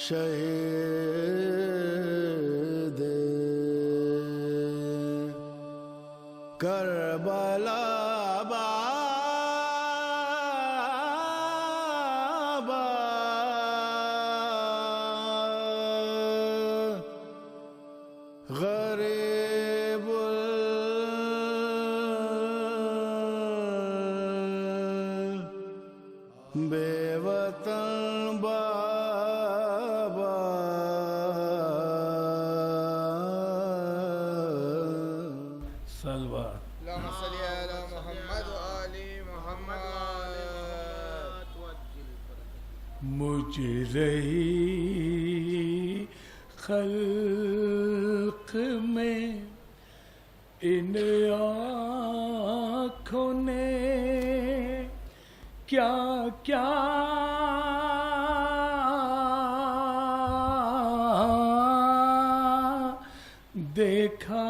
شہید کربلا بابا غریب بے وطن بابا سلوات اللهم صل على محمد وآل محمد. مجھ رہی خلق میں ان آنکھوں نے کیا کیا دیکھا،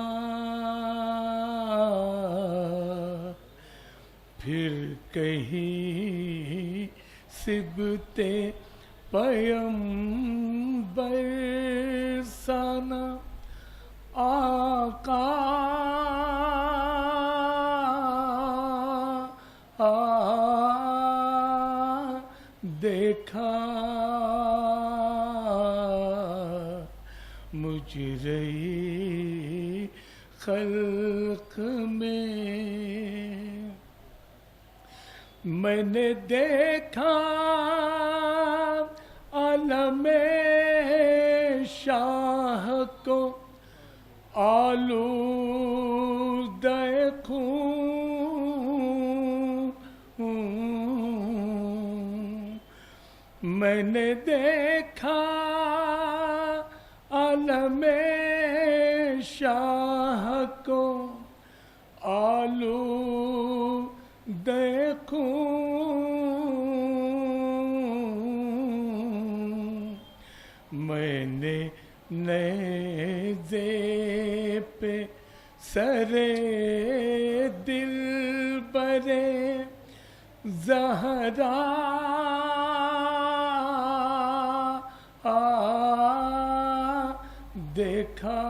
پھر کہیں سبتے پیمبر سنا آقا دیکھا، مجھ رہی خلق میں نے دیکھا عالم شاہ کو آلودہ خون، میں نے دیکھا عالم شاہ کو آلودہ خون، میں نے نیزے پہ سر دل برے زہرا دیکھا،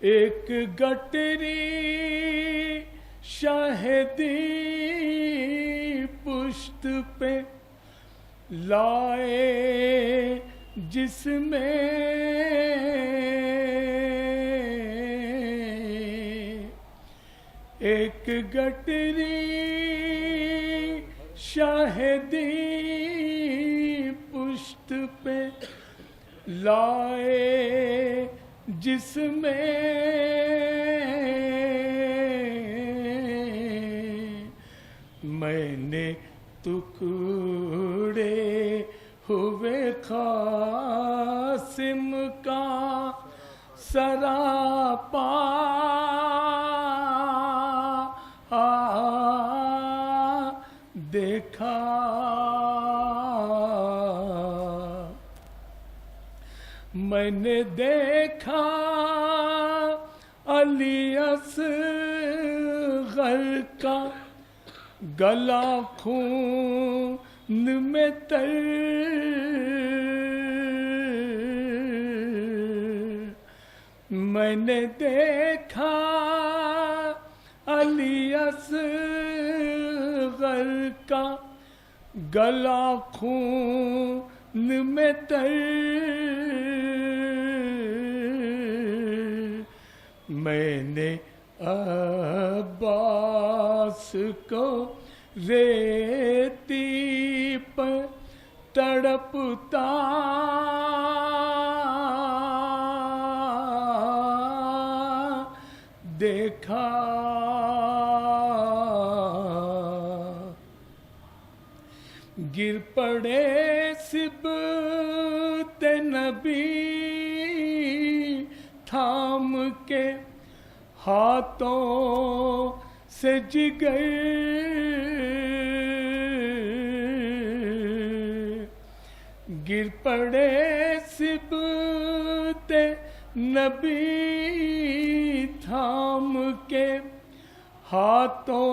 ایک گٹری شہدی پشت پہ لائے جس میں ایک گٹری شہدی پشت پہ لائے جس میں میں نے ٹکڑے ہوئے قاسم کا سراپا دیکھا، میں نے دیکھا علی اصغر کا گلا خون میں تر، میں نے دیکھا علی اصغر کا گلا خون میں تر، میں نے عباس کو ریتی پر تڑپتا دیکھا، گر پڑے سبط نبی تھام کے ہاتھوں سے جگر، گر پڑے سبط نبی تھام کے ہاتھوں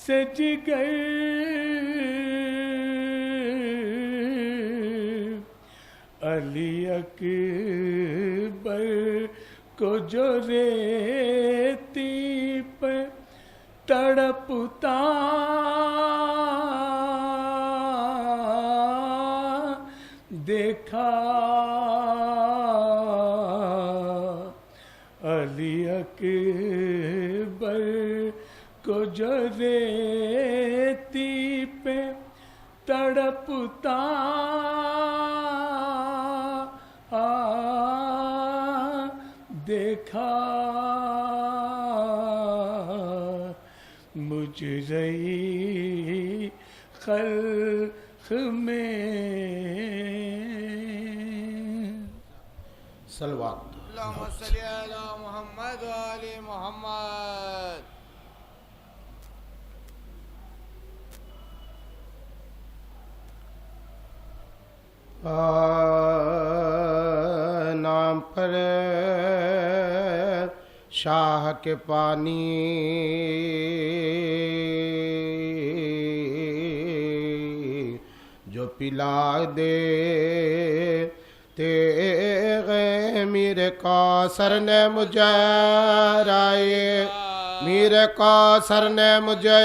سے جگر، علی اکبر کو جو ریتی پہ تڑپتا دیکھا، علی اکبر کو جو ریتی پہ تڑپتا دیکھا، مجرئی خلق میں صلوات اللهم صل على محمد وآل محمد. نام پر شاہ کے پانی جو پلا دے تیغے میرے کوثر نے مجھے رائے، میرے کوثر نے مجھے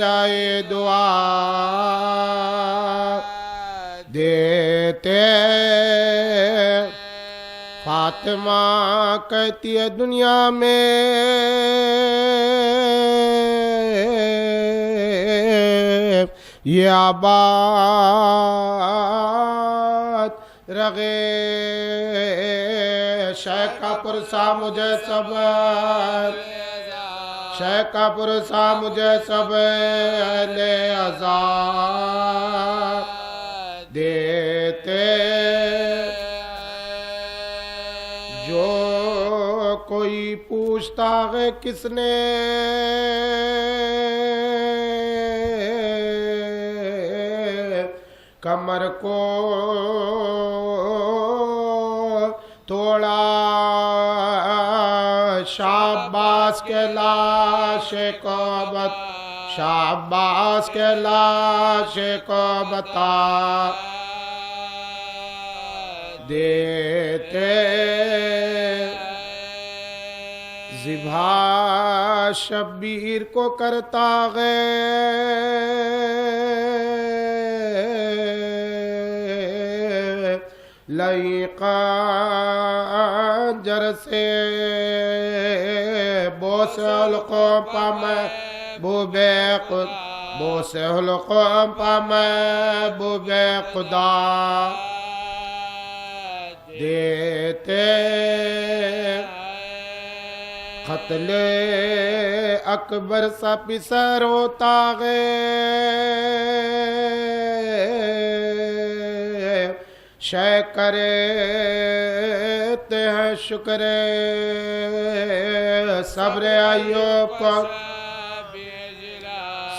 رائے دعا دیتے، فاطمہ کہتی ہے دنیا میں یہ آباد رغے شیخ کا پرسا مجھے صبر، شیخ کا پرسا مجھے صبر لے عذاب دیتے، جو کوئی پوچھتا ہے کس نے کمر کو توڑا، شاباش کے لاش کو شاباش کے لاش کو بتا دیتے، ذبح شبیر کو کرتا ہے لئی قنجر سے، بوس القوم پا محبوب خدا، بوس القوم پا محبوب خدا دیتے، قتل اکبر سا پسر ہوتا ہے شے کرتے ہیں شکر صبر ایوب کو،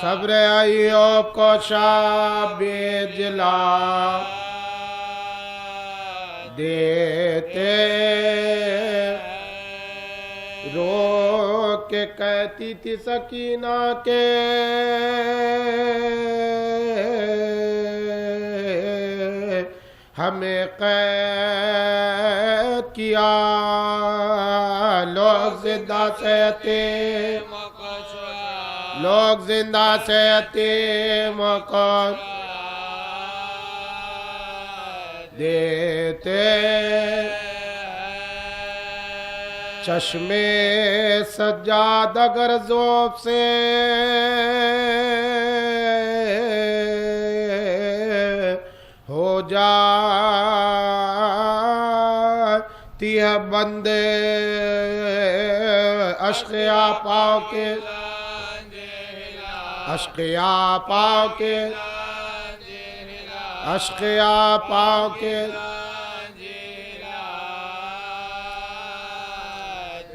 صبر ایوب کو شاب جلا دیتے، رو کے کہتی تھی سکینہ کے ہمیں قید کیا لوگ زندہ سے یتیم، لوگ زندہ سے یتیم کو دیتے، چشمے سجاد اگر ذوب سے ہو جاتی ہے بندے، اشقیا پاؤ کے، اشقیا پاؤ کے، اشقیا پاؤ کے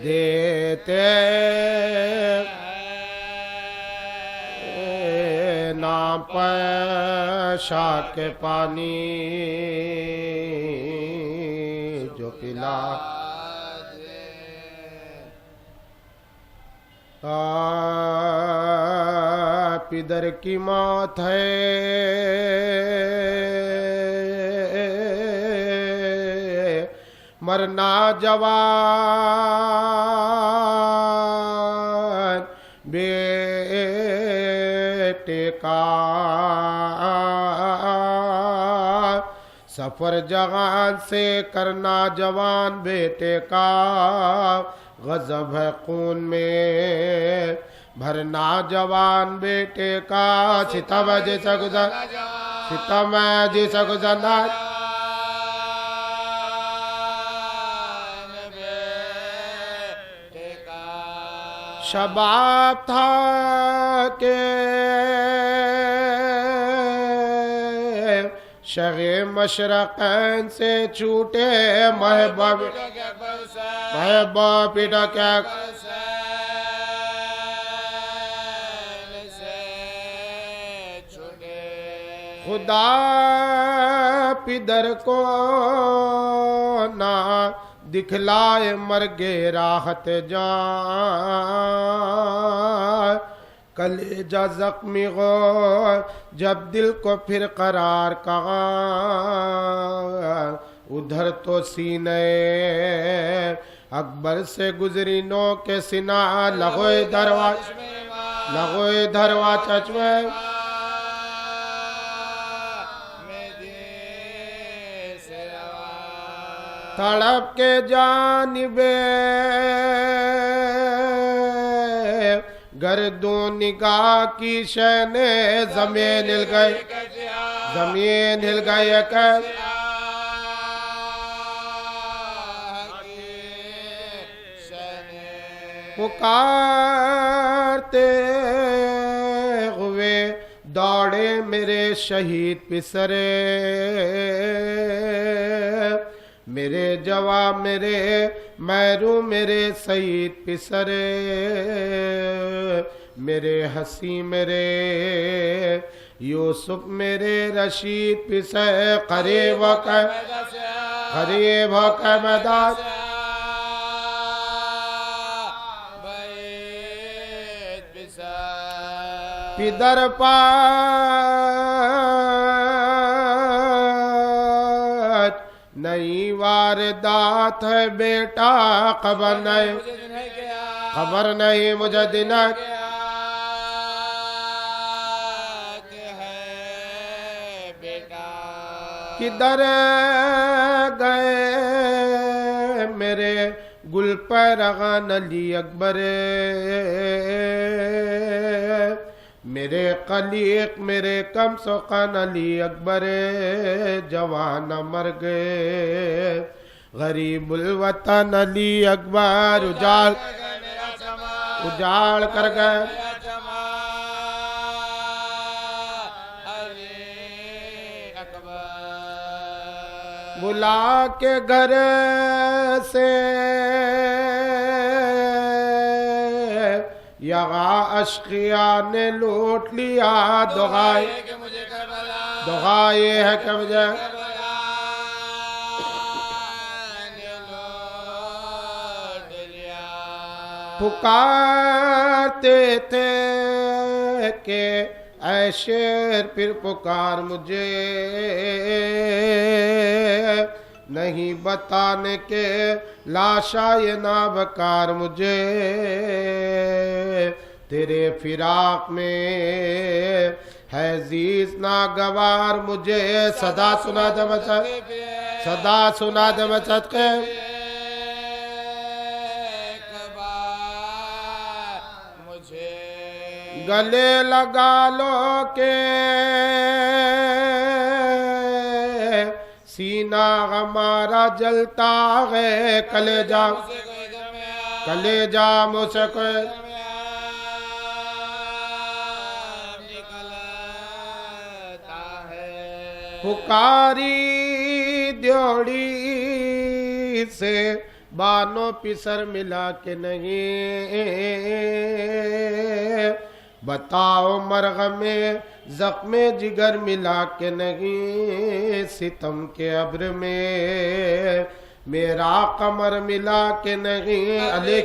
دیتے، نام پیشا کے پانی جو پلا پدر کی موت ہے مرنا جوان بیٹے کا سفر جہان سے کرنا جوان بیٹے کا غضب ہے خون میں بھرنا جوان بیٹے کا ستم ہے جیسا گزر ستم ہے جیسا گزرنا شباب تھا کہ شغ مشرقین سے چھوٹے محبوب پیٹا کیا خدا پدر کو نہ دکھلائے مرگے راحت جان کلیجہ زخمی غور جب دل کو پھر قرار کہا ادھر تو سینے اکبر سے گزری نو کے سینہ لگوئے دھروا چچوے تڑپ کے جانب گردوں نگاہ کی شینے زمین ہل گئے پکارتے ہوئے دوڑے میرے شہید پسرے میرے جواب میرے میرو میرے سعید پسرے میرے حسین میرے یوسف میرے رشید پسے قریب ہو کے میدان پدر پاس نئی واردات ہے بیٹا خبر نہیں مجھے دن کدھر گئے میرے گل پیرغان علی اکبر میرے قلیق میرے کم سخن علی اکبر جوان مر گئے غریب الوطن علی اکبر اجاڑ کر گئے بلا کے گھر سے یہاں اشقیاء نے لوٹ لیا دعائے ہے کہ مجھے پکارتے تھے کہ اے شیر پھر پکار مجھے نہیں بتانے کے لاشا یہ نابکار مجھے تیرے فراق میں ہے عزیز ناگوار مجھے صدا سنا دے بچت کے گلے لگا لو کے سینہ ہمارا جلتا ہے کلے جا مجھ سے کوئی پکاری دیوڑی سے بانو پسر ملا کے نہیں بتاؤ مرغ میں زخم جگر ملا کے نہیں ستم کے ابر میں میرا قمر ملا کے نہیں علی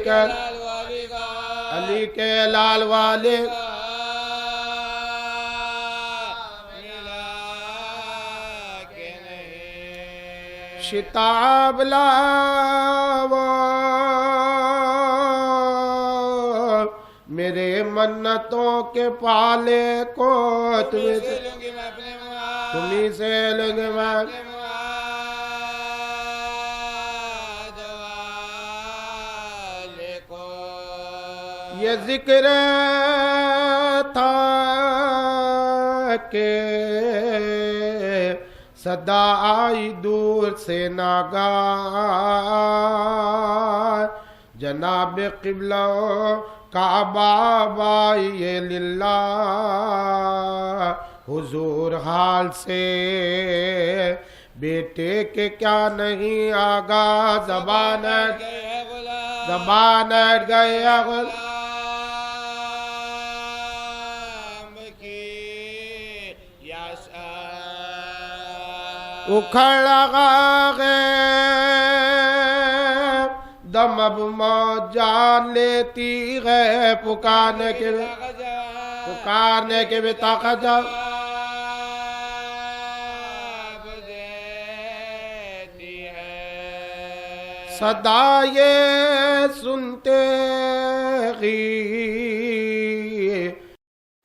کے لال والے شتاب لاو میرے منتوں کے پالے کو تمہیں سے لوں گی میں اپنے مراد تمہیں سے لوں گے میں اپنے مراد والے کو یہ ذکر تھا کہ صدا آئی دور سے ناگہان جناب قبلہ کعبہ بائیے للہ حضور حال سے بیٹے کے کیا نہیں آگا زبان اٹھ گئے غلام زبان اٹھ گئے غلام کی یاشا اکھڑ گئے دم اب موت جان لیتی ہے پکارنے کے بھی طاقت جب دیتی ہے صدا یہ سنتے ہی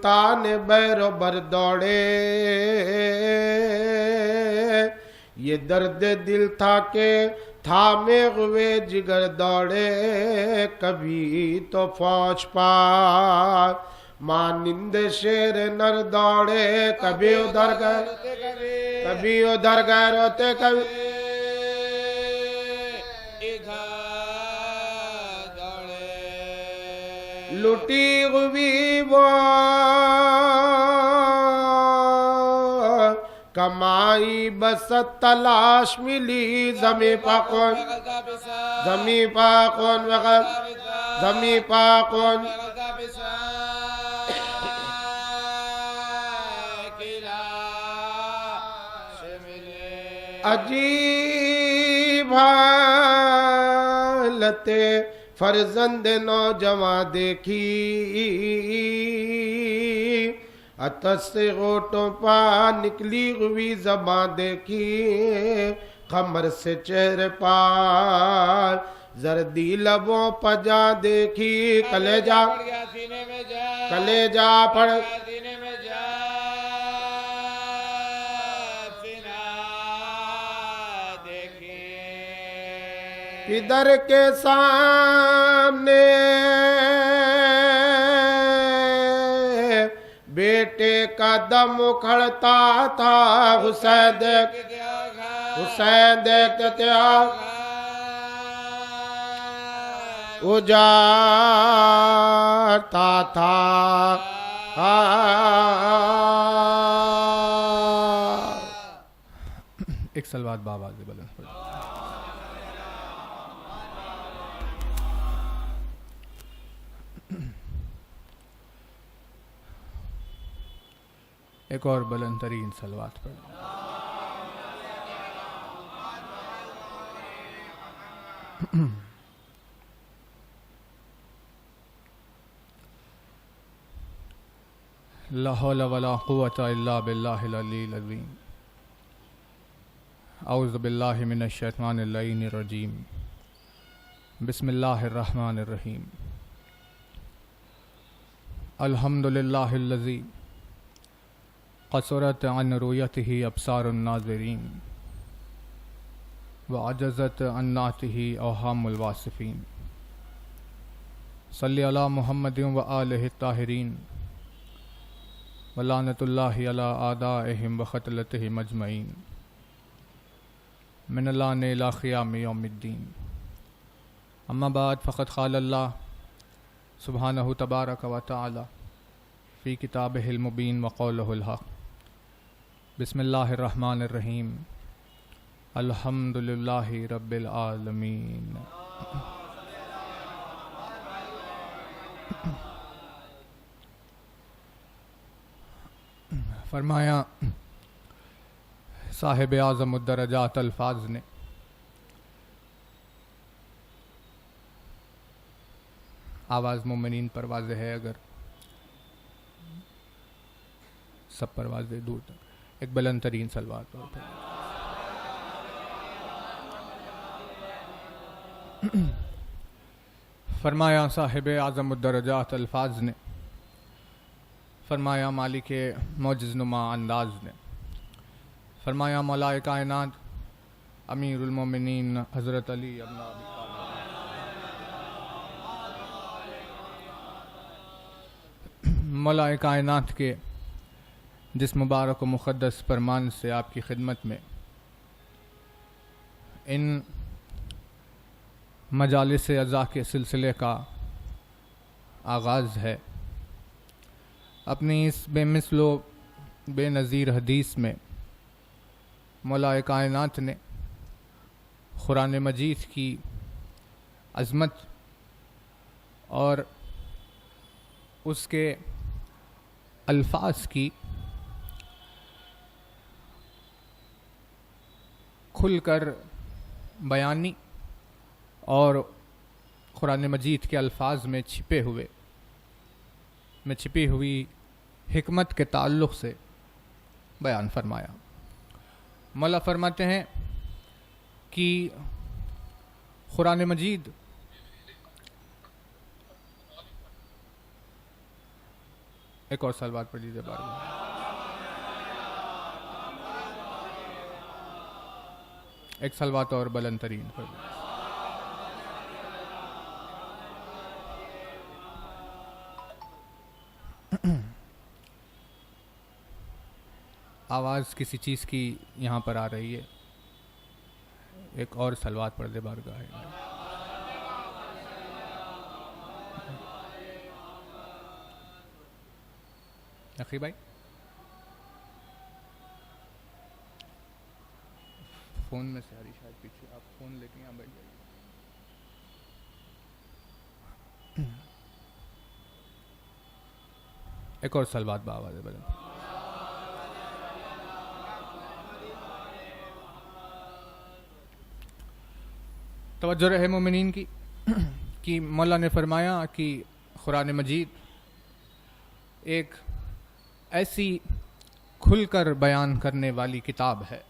تان بیرو بر دوڑے یہ درد دل تھا کہ تھامے ہوئے جگر دوڑے کبھی تو فوج پار مانند شیر نر دوڑے کبھی ادھر گئے کبھی ادھر گئے روتے کبھی ادھر دوڑے لٹی ہوئی وہ کمائی بس تلاش ملی زمیں پاکون زمیں پاکون وغیر زمیں پاکون عجیب حالت فرزند نوجوان دیکھی اتس سے غوٹوں پا نکلی ہوئی زبان دیکھی خمر سے چہرے پار زردی لبوں پجا دیکھی کلیجا کلیجا پڑ سینے میں جا سینہ دیکھی پدر کے سامنے بیٹے کا دم اکھڑتا تھا حسین دیکھتے تھے اجارتا تھا ایک صلوات بابا سے بلند پڑھ ایک اور بلند ترین صلوات پڑھ لا حول ولا قوة الا باللہ العلی العظیم اعوذ باللہ من الشیطان اللعین الرجیم بسم اللہ الرحمن الرحیم الحمدللہ الذی قصرت عن رؤیتہ ابصار الناظرین وعجزت عن نعتہ اوہام الواصفین صلی علی محمد وآلہ الطاہرین ولعنت اللہ علی اعدائہم وقتلتہم اجمعین من اللعن الی قیام یوم الدین اما بعد فقد قال اللہ سبحانہ تبارک و تعالی فی کتابہ المبین وقولہ الحق بسم اللہ الرحمن الرحیم الحمد للہ رب العالمین فرمایا صاحب اعظم الدرجات الفاظ نے آواز مومنین پر واضح ہے اگر سب پر واضح دور تک ایک بلند ترین صلوات اور فرمایا صاحب اعظم الدرجات الفاظ نے، فرمایا مالک معجز نما انداز نے، فرمایا مولا کائنات امیر المومنین حضرت علی ابن ابی طالب، مولا کائنات کے جس مبارک و مقدس فرمان سے آپ کی خدمت میں ان مجالس اعزاء کے سلسلے کا آغاز ہے، اپنی اس بے مثل و بے نظیر حدیث میں مولا کائنات نے قرآن مجید کی عظمت اور اس کے الفاظ کی کھل کر بیانی اور قرآن مجید کے الفاظ میں چھپی ہوئی حکمت کے تعلق سے بیان فرمایا۔ مولا فرماتے ہیں کہ قرآن مجید ایک اور سال بعد پڑھ لیجیے بار بار۔ ایک سلوات اور بلند ترین پڑھ لیجیے۔ آواز کسی چیز کی یہاں پر آ رہی ہے، ایک اور سلوات پڑھ دے بارگاہ ہے۔ اخی بھائی فون میں سے آ رہی شاید پیچھے، آپ فون لے کے یہاں بیٹھ جائیے۔ ایک اور سلوات بآواز بلند۔ توجہ رہے مومنین کی کہ مولا نے فرمایا کہ قرآن مجید ایک ایسی کھل کر بیان کرنے والی کتاب ہے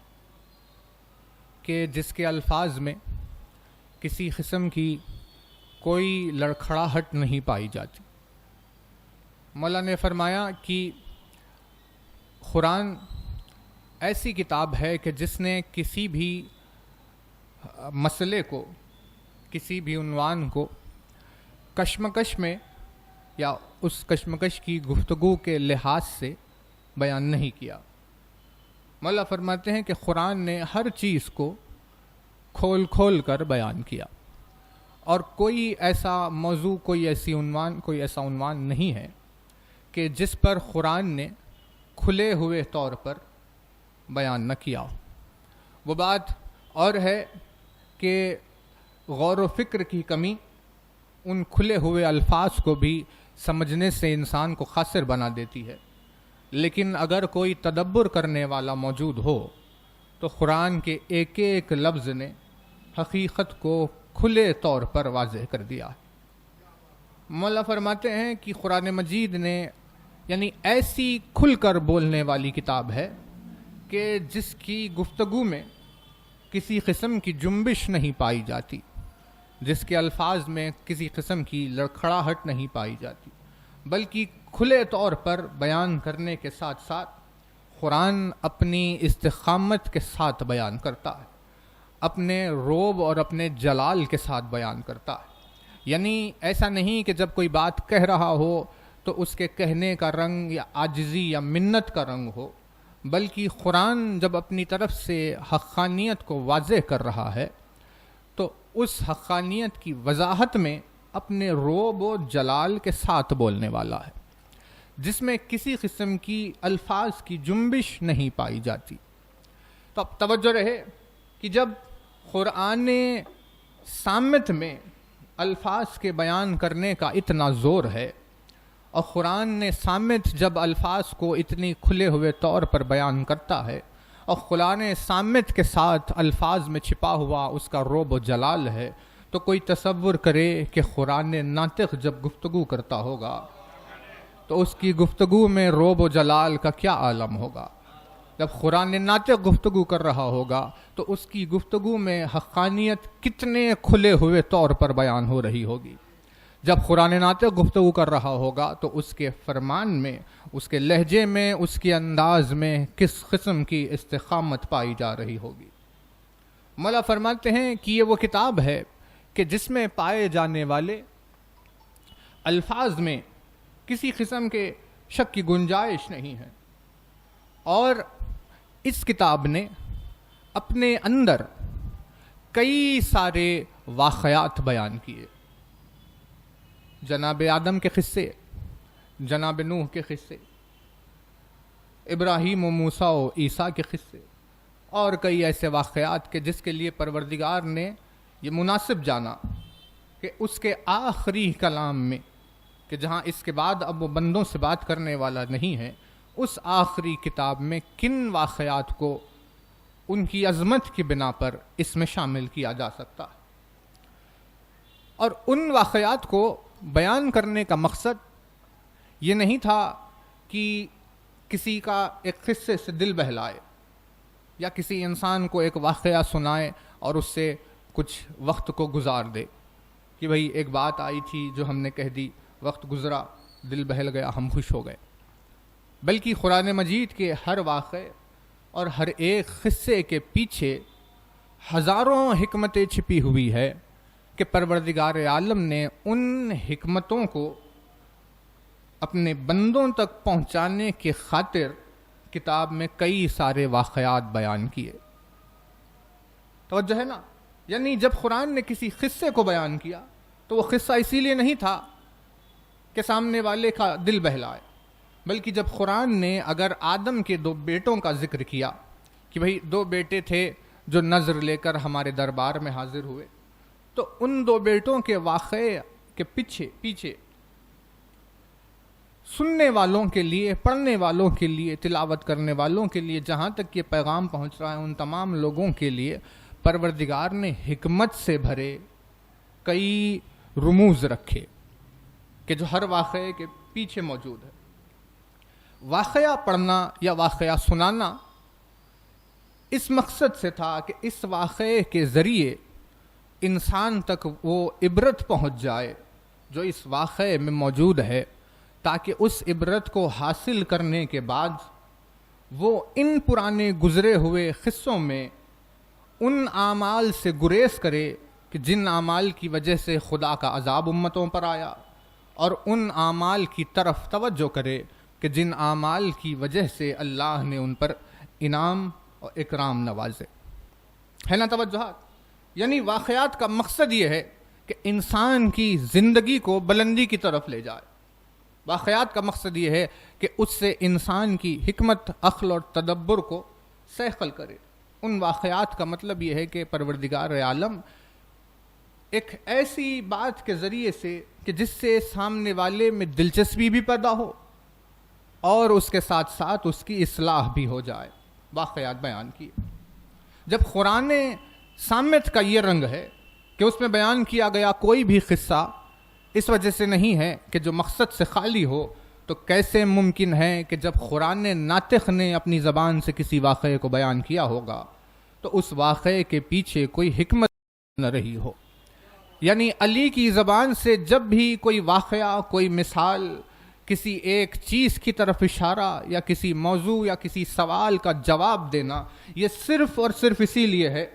کہ جس کے الفاظ میں کسی قسم کی کوئی لڑکھڑاہٹ نہیں پائی جاتی۔ مولا نے فرمایا کہ قرآن ایسی کتاب ہے کہ جس نے کسی بھی مسئلے کو، کسی بھی عنوان کو کشمکش میں یا اس کشمکش کی گفتگو کے لحاظ سے بیان نہیں کیا۔ مولا فرماتے ہیں کہ قرآن نے ہر چیز کو کھول کھول کر بیان کیا، اور کوئی ایسا موضوع، کوئی ایسا عنوان نہیں ہے کہ جس پر قرآن نے کھلے ہوئے طور پر بیان نہ کیا ہو۔ وہ بات اور ہے کہ غور و فکر کی کمی ان کھلے ہوئے الفاظ کو بھی سمجھنے سے انسان کو خاسر بنا دیتی ہے، لیکن اگر کوئی تدبر کرنے والا موجود ہو تو قرآن کے ایک ایک لفظ نے حقیقت کو کھلے طور پر واضح کر دیا ہے۔ مولا فرماتے ہیں کہ قرآن مجید نے یعنی ایسی کھل کر بولنے والی کتاب ہے کہ جس کی گفتگو میں کسی قسم کی جنبش نہیں پائی جاتی، جس کے الفاظ میں کسی قسم کی لڑکھڑاہٹ نہیں پائی جاتی، بلکہ کھلے طور پر بیان کرنے کے ساتھ ساتھ قرآن اپنی استقامت کے ساتھ بیان کرتا ہے، اپنے روب اور اپنے جلال کے ساتھ بیان کرتا ہے۔ یعنی ایسا نہیں کہ جب کوئی بات کہہ رہا ہو تو اس کے کہنے کا رنگ یا عاجزی یا منت کا رنگ ہو، بلکہ قرآن جب اپنی طرف سے حقانیت کو واضح کر رہا ہے تو اس حقانیت کی وضاحت میں اپنے روب و جلال کے ساتھ بولنے والا ہے، جس میں کسی قسم کی الفاظ کی جنبش نہیں پائی جاتی۔ تو اب توجہ رہے کہ جب قرآن صامت میں الفاظ کے بیان کرنے کا اتنا زور ہے، اور قرآن نے صامت جب الفاظ کو اتنی کھلے ہوئے طور پر بیان کرتا ہے، اور قرآن صامت کے ساتھ الفاظ میں چھپا ہوا اس کا روب و جلال ہے، تو کوئی تصور کرے کہ قرآن ناطق جب گفتگو کرتا ہوگا تو اس کی گفتگو میں روب و جلال کا کیا عالم ہوگا۔ جب قرآن ناطق گفتگو کر رہا ہوگا تو اس کی گفتگو میں حقانیت کتنے کھلے ہوئے طور پر بیان ہو رہی ہوگی. جب قرآن ناطق گفتگو کر رہا ہوگا تو اس کے فرمان میں، اس کے لہجے میں، اس کے انداز میں کس قسم کی استقامت پائی جا رہی ہوگی. مولا فرماتے ہیں کہ یہ وہ کتاب ہے کہ جس میں پائے جانے والے الفاظ میں کسی قسم کے شک کی گنجائش نہیں ہے، اور اس کتاب نے اپنے اندر کئی سارے واقعات بیان کیے. جناب آدم کے قصے، جناب نوح کے قصے، ابراہیم و موسیٰ و عیسیٰ کے قصے، اور کئی ایسے واقعات کہ جس کے لیے پروردگار نے یہ مناسب جانا کہ اس کے آخری کلام میں، کہ جہاں اس کے بعد اب وہ بندوں سے بات کرنے والا نہیں ہے، اس آخری کتاب میں کن واقعات کو ان کی عظمت کی بنا پر اس میں شامل کیا جا سکتا ہے. اور ان واقعات کو بیان کرنے کا مقصد یہ نہیں تھا کہ کسی کا ایک قصے سے دل بہلائے، یا کسی انسان کو ایک واقعہ سنائے اور اس سے کچھ وقت کو گزار دے کہ بھئی ایک بات آئی تھی جو ہم نے کہہ دی، وقت گزرا، دل بہل گیا، ہم خوش ہو گئے. بلکہ قرآن مجید کے ہر واقعے اور ہر ایک قصے کے پیچھے ہزاروں حکمتیں چھپی ہوئی ہے کہ پروردگار عالم نے ان حکمتوں کو اپنے بندوں تک پہنچانے کی خاطر کتاب میں کئی سارے واقعات بیان کیے. توجہ ہے نا؟ یعنی جب قرآن نے کسی قصے کو بیان کیا تو وہ قصہ اسی لیے نہیں تھا کہ سامنے والے کا دل بہلائے، بلکہ جب قرآن نے اگر آدم کے 2 بیٹوں کا ذکر کیا کہ بھئی 2 بیٹے تھے جو نظر لے کر ہمارے دربار میں حاضر ہوئے، تو ان 2 بیٹوں کے واقعے کے پیچھے سننے والوں کے لیے، پڑھنے والوں کے لیے، تلاوت کرنے والوں کے لیے، جہاں تک یہ پیغام پہنچ رہا ہے ان تمام لوگوں کے لیے پروردگار نے حکمت سے بھرے کئی رموز رکھے کہ جو ہر واقعے کے پیچھے موجود ہے. واقعہ پڑھنا یا واقعہ سنانا اس مقصد سے تھا کہ اس واقعے کے ذریعے انسان تک وہ عبرت پہنچ جائے جو اس واقعے میں موجود ہے، تاکہ اس عبرت کو حاصل کرنے کے بعد وہ ان پرانے گزرے ہوئے قصوں میں ان اعمال سے گریز کرے کہ جن اعمال کی وجہ سے خدا کا عذاب امتوں پر آیا، اور ان اعمال کی طرف توجہ کرے کہ جن اعمال کی وجہ سے اللہ نے ان پر انعام اور اکرام نوازے. ہے نا توجہات؟ یعنی واقعات کا مقصد یہ ہے کہ انسان کی زندگی کو بلندی کی طرف لے جائے. واقعات کا مقصد یہ ہے کہ اس سے انسان کی حکمت، عقل اور تدبر کو صیقل کرے. ان واقعات کا مطلب یہ ہے کہ پروردگار عالم ایک ایسی بات کے ذریعے سے کہ جس سے سامنے والے میں دلچسپی بھی پیدا ہو اور اس کے ساتھ ساتھ اس کی اصلاح بھی ہو جائے، واقعات بیان کیے. جب قرآن صامت کا یہ رنگ ہے کہ اس میں بیان کیا گیا کوئی بھی قصہ اس وجہ سے نہیں ہے کہ جو مقصد سے خالی ہو، تو کیسے ممکن ہے کہ جب قرآن ناطق نے اپنی زبان سے کسی واقعے کو بیان کیا ہوگا تو اس واقعے کے پیچھے کوئی حکمت نہ رہی ہو. یعنی علی کی زبان سے جب بھی کوئی واقعہ، کوئی مثال، کسی ایک چیز کی طرف اشارہ یا کسی موضوع یا کسی سوال کا جواب دینا، یہ صرف اور صرف اسی لیے ہے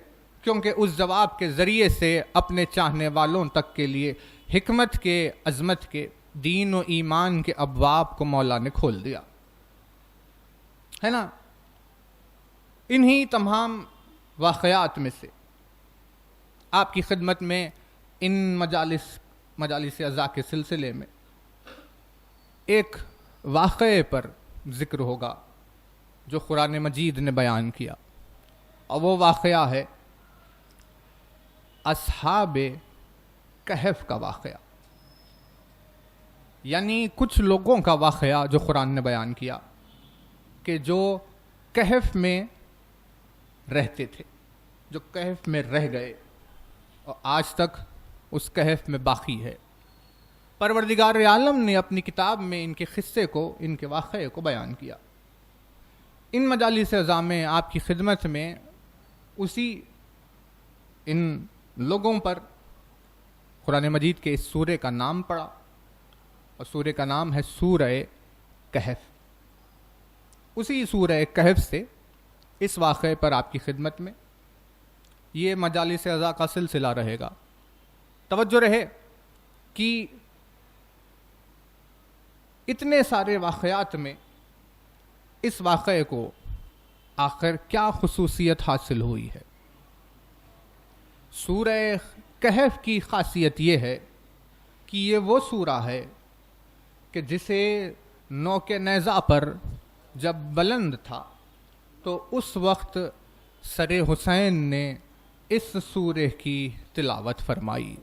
کیونکہ اس جواب کے ذریعے سے اپنے چاہنے والوں تک کے لیے حکمت کے، عظمت کے، دین و ایمان کے ابواب کو مولا نے کھول دیا ہے نا. انہی تمام واقعات میں سے آپ کی خدمت میں ان مجالس اعزاء کے سلسلے میں ایک واقعے پر ذکر ہوگا جو قرآن مجید نے بیان کیا، اور وہ واقعہ ہے اصحاب کہف کا واقعہ. یعنی کچھ لوگوں کا واقعہ جو قرآن نے بیان کیا کہ جو کہف میں رہتے تھے، جو کہف میں رہ گئے اور آج تک اس کہف میں باقی ہے. پروردگار عالم نے اپنی کتاب میں ان کے قصے کو، ان کے واقعے کو بیان کیا. ان مجالس اعزاء میں آپ کی خدمت میں اسی ان لوگوں پر قرآن مجید کے اس سورہ کا نام پڑا، اور سورہ کا نام ہے سورہ کہف۔ اسی سورہ کہف سے اس واقعے پر آپ کی خدمت میں یہ مجالس اعزاء کا سلسلہ رہے گا۔ توجہ رہے کہ اتنے سارے واقعات میں اس واقعے کو آخر کیا خصوصیت حاصل ہوئی ہے۔ سورہ کہف کی خاصیت یہ ہے کہ یہ وہ سورہ ہے کہ جسے نوک نیزہ پر جب بلند تھا تو اس وقت سر حسین نے اس سورہ کی تلاوت فرمائی۔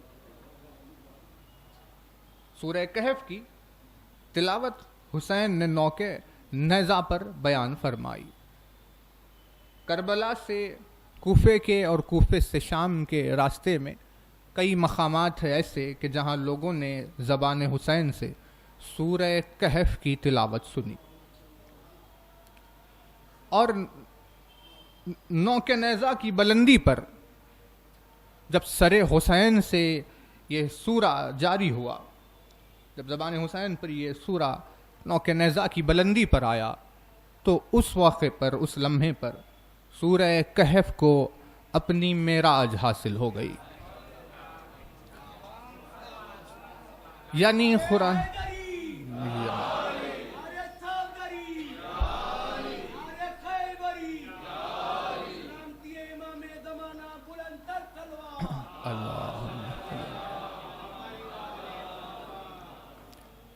سورہ کہف کی تلاوت حسین نے نوک نیزہ پر بیان فرمائی۔ کربلا سے کوفے کے اور کوفے سے شام کے راستے میں کئی مقامات ہیں ایسے کہ جہاں لوگوں نے زبان حسین سے سورہ کہف کی تلاوت سنی، اور نوک نیزہ کی بلندی پر جب سر حسین سے یہ سورہ جاری ہوا، جب زبان حسین پر یہ سورہ نوک نیزہ کی بلندی پر آیا، تو اس واقعے پر، اس لمحے پر سورہ کہف کو اپنی معراج حاصل ہو گئی۔ یعنی قرآن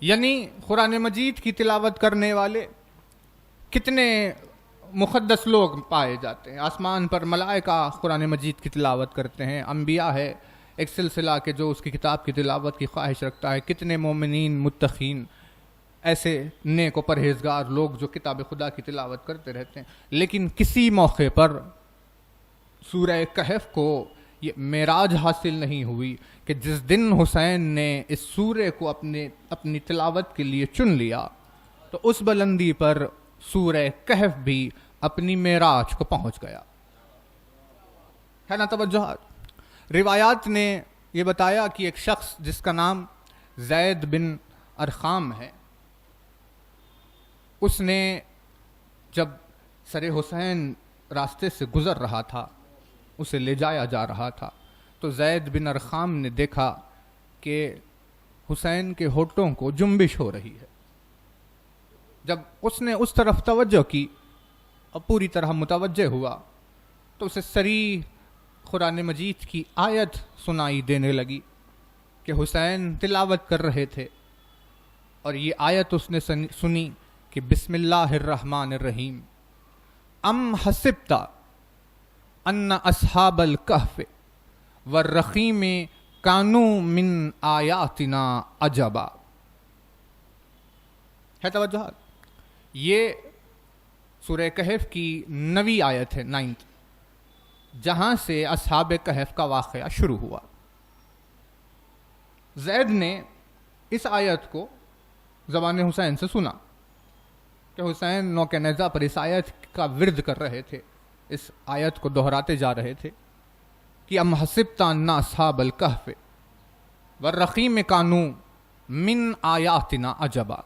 یعنی قرآن مجید کی تلاوت کرنے والے کتنے مقدس لوگ پائے جاتے ہیں۔ آسمان پر ملائکہ قرآن مجید کی تلاوت کرتے ہیں، انبیاء ہے ایک سلسلہ کہ جو اس کی کتاب کی تلاوت کی خواہش رکھتا ہے، کتنے مومنین متقین ایسے نیک و پرہیزگار لوگ جو کتاب خدا کی تلاوت کرتے رہتے ہیں، لیکن کسی موقع پر سورہ کہف کو یہ معراج حاصل نہیں ہوئی کہ جس دن حسین نے اس سورہ کو اپنی تلاوت کے لیے چن لیا تو اس بلندی پر سورہ کہف بھی اپنی معراج کو پہنچ گیا ہے نا۔ توجہ، روایات نے یہ بتایا کہ ایک شخص جس کا نام زید بن ارقام ہے، اس نے جب سر حسین راستے سے گزر رہا تھا، اسے لے جایا جا رہا تھا، تو زید بن ارقام نے دیکھا کہ حسین کے ہونٹوں کو جنبش ہو رہی ہے۔ جب اس نے اس طرف توجہ کی اور پوری طرح متوجہ ہوا تو اسے صریح قرآن مجید کی آیت سنائی دینے لگی کہ حسین تلاوت کر رہے تھے، اور یہ آیت اس نے سنی کہ بسم اللہ الرحمن الرحیم، ام حسبت ان اصحاب الکہف والرقیم کانوا من آیاتنا عجبا۔ ہے توجہ، یہ سورہ کہف کی 9ویں آیت ہے، 9th، جہاں سے اصحاب کہف کا واقعہ شروع ہوا۔ زید نے اس آیت کو زبان حسین سے سنا کہ حسین نوک نیزہ پر اس آیت کا ورد کر رہے تھے، اس آیت کو دہراتے جا رہے تھے کہ ام حسبت ان اصحاب الکہف والرقیم کانوا من آیاتنا عجبا۔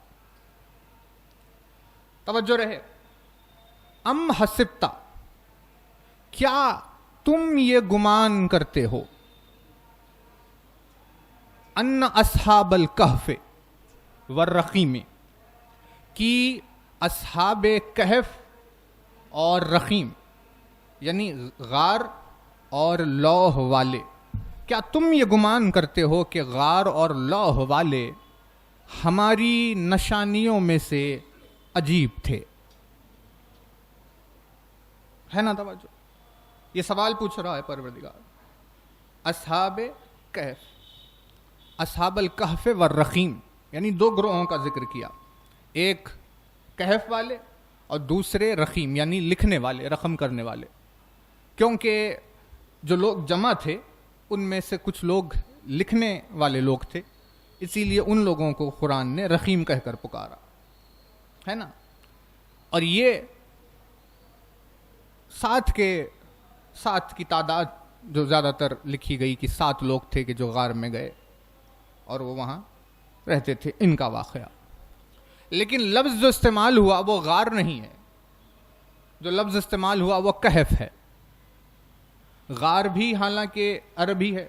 توجہ رہے، ام حسبت، کیا تم یہ گمان کرتے ہو، ان اصحاب الکہف والرقیم، کہ اصحاب کہف اور رقیم یعنی غار اور لوح والے، کیا تم یہ گمان کرتے ہو کہ غار اور لوح والے ہماری نشانیوں میں سے عجیب تھے؟ ہے نا توجہ، یہ سوال پوچھ رہا ہے پروردگار۔ اصحاب کہف، اصحاب الکہف والرقیم، یعنی دو گروہوں کا ذکر کیا، ایک کہف والے اور دوسرے رقیم یعنی لکھنے والے، رقم کرنے والے، کیونکہ جو لوگ جمع تھے ان میں سے کچھ لوگ لکھنے والے لوگ تھے، اسی لیے ان لوگوں کو قرآن نے رقیم کہہ کر پکارا، ہے نا۔ اور یہ سات کی تعداد جو زیادہ تر لکھی گئی کہ 7 لوگ تھے کہ جو غار میں گئے اور وہ وہاں رہتے تھے، ان کا واقعہ. لیکن لفظ جو استعمال ہوا وہ غار نہیں ہے، جو لفظ استعمال ہوا وہ کہف ہے. غار بھی حالانکہ عربی ہے،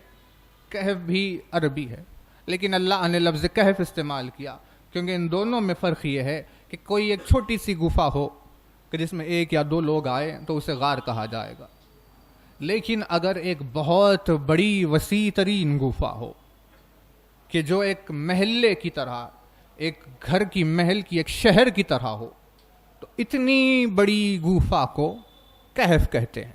کہف بھی عربی ہے، لیکن اللہ نے لفظ کہف استعمال کیا کیونکہ ان دونوں میں فرق یہ ہے کہ کوئی ایک چھوٹی سی گفا ہو کہ جس میں 1 یا 2 لوگ آئے تو اسے غار کہا جائے گا. لیکن اگر ایک بہت بڑی وسیع ترین گفا ہو کہ جو ایک محلے کی طرح، ایک گھر کی محل کی، ایک شہر کی طرح ہو، تو اتنی بڑی گفا کو کہف کہتے ہیں.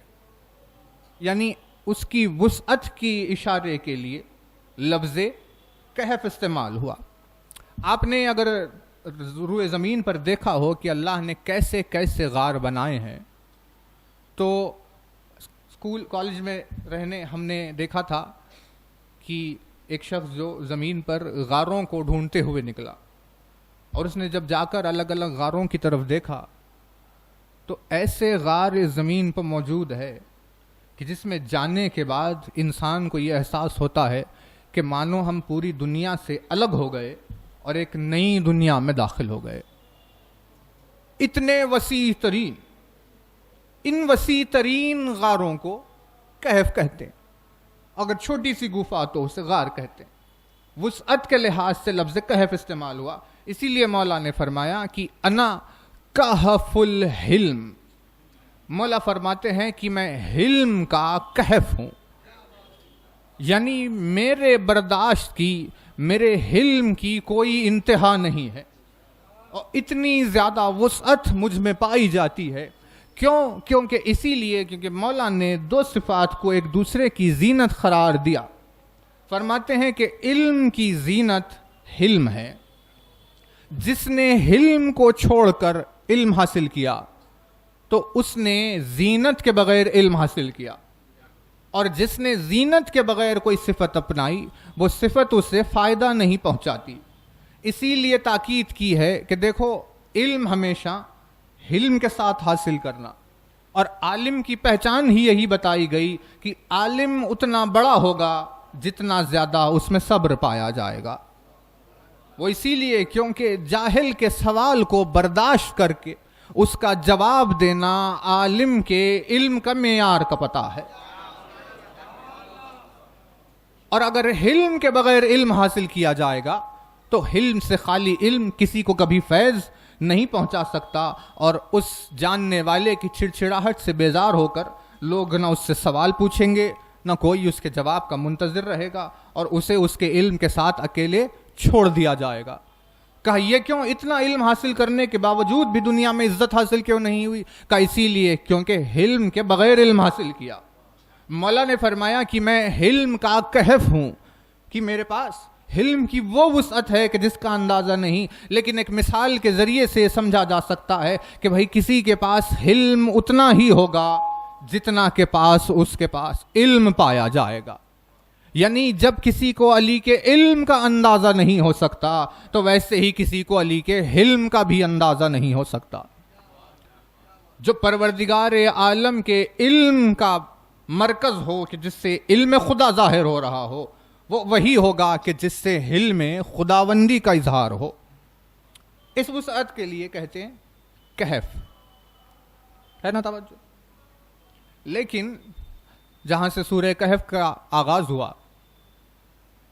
یعنی اس کی وسعت کی اشارے کے لیے لفظ کہف استعمال ہوا. آپ نے اگر روئے زمین پر دیکھا ہو کہ اللہ نے کیسے کیسے غار بنائے ہیں، تو اسکول کالج میں رہنے ہم نے دیکھا تھا کہ ایک شخص جو زمین پر غاروں کو ڈھونڈتے ہوئے نکلا، اور اس نے جب جا کر الگ الگ غاروں کی طرف دیکھا تو ایسے غار اس زمین پر موجود ہے کہ جس میں جانے کے بعد انسان کو یہ احساس ہوتا ہے کہ مانو ہم پوری دنیا سے الگ ہو گئے اور ایک نئی دنیا میں داخل ہو گئے. اتنے وسیع ترین، ان وسیع ترین غاروں کو کہف کہتے ہیں. اگر چھوٹی سی گفا تو اسے غار کہتے ہیں. وسعت کے لحاظ سے لفظ کہف استعمال ہوا، اسی لیے مولا نے فرمایا کہ انا کہف الحلم. مولا فرماتے ہیں کہ میں حلم کا کہف ہوں، یعنی میرے برداشت کی، میرے حلم کی کوئی انتہا نہیں ہے، اور اتنی زیادہ وسعت مجھ میں پائی جاتی ہے. کیونکہ اسی لیے کیونکہ مولا نے 2 صفات کو ایک دوسرے کی زینت قرار دیا. فرماتے ہیں کہ علم کی زینت حلم ہے. جس نے حلم کو چھوڑ کر علم حاصل کیا تو اس نے زینت کے بغیر علم حاصل کیا، اور جس نے زینت کے بغیر کوئی صفت اپنائی وہ صفت اسے فائدہ نہیں پہنچاتی. اسی لیے تاکید کی ہے کہ دیکھو، علم ہمیشہ حلم کے ساتھ حاصل کرنا، اور عالم کی پہچان ہی یہی بتائی گئی کہ عالم اتنا بڑا ہوگا جتنا زیادہ اس میں صبر پایا جائے گا. وہ اسی لیے کیونکہ جاہل کے سوال کو برداشت کر کے اس کا جواب دینا عالم کے علم کا معیار کا پتہ ہے. اور اگر حلم کے بغیر علم حاصل کیا جائے گا تو حلم سے خالی علم کسی کو کبھی فیض نہیں پہنچا سکتا، اور اس جاننے والے کی چھڑچھڑاہٹ سے بیزار ہو کر لوگ نہ اس سے سوال پوچھیں گے، نہ کوئی اس کے جواب کا منتظر رہے گا، اور اسے اس کے علم کے ساتھ اکیلے چھوڑ دیا جائے گا. کہا یہ کیوں؟ اتنا علم حاصل کرنے کے باوجود بھی دنیا میں عزت حاصل کیوں نہیں ہوئی؟ کہا اسی لیے کیونکہ حلم کے بغیر علم حاصل کیا. مولا نے فرمایا کہ میں حلم کا کہف ہوں، کہ میرے پاس حلم کی وہ وسعت ہے کہ جس کا اندازہ نہیں. لیکن ایک مثال کے ذریعے سے سمجھا جا سکتا ہے کہ بھائی کسی کے پاس حلم اتنا ہی ہوگا جتنا کے پاس اس کے پاس علم پایا جائے گا. یعنی جب کسی کو علی کے علم کا اندازہ نہیں ہو سکتا تو ویسے ہی کسی کو علی کے حلم کا بھی اندازہ نہیں ہو سکتا. جو پروردگار عالم کے علم کا مرکز ہو کہ جس سے علم خدا ظاہر ہو رہا ہو، وہ وہی ہوگا کہ جس سے حلم خداوندی کا اظہار ہو. اس وسعت کے لیے کہتے ہیں کہف ہے نا توجہ. لیکن جہاں سے سورہ کہف کا آغاز ہوا،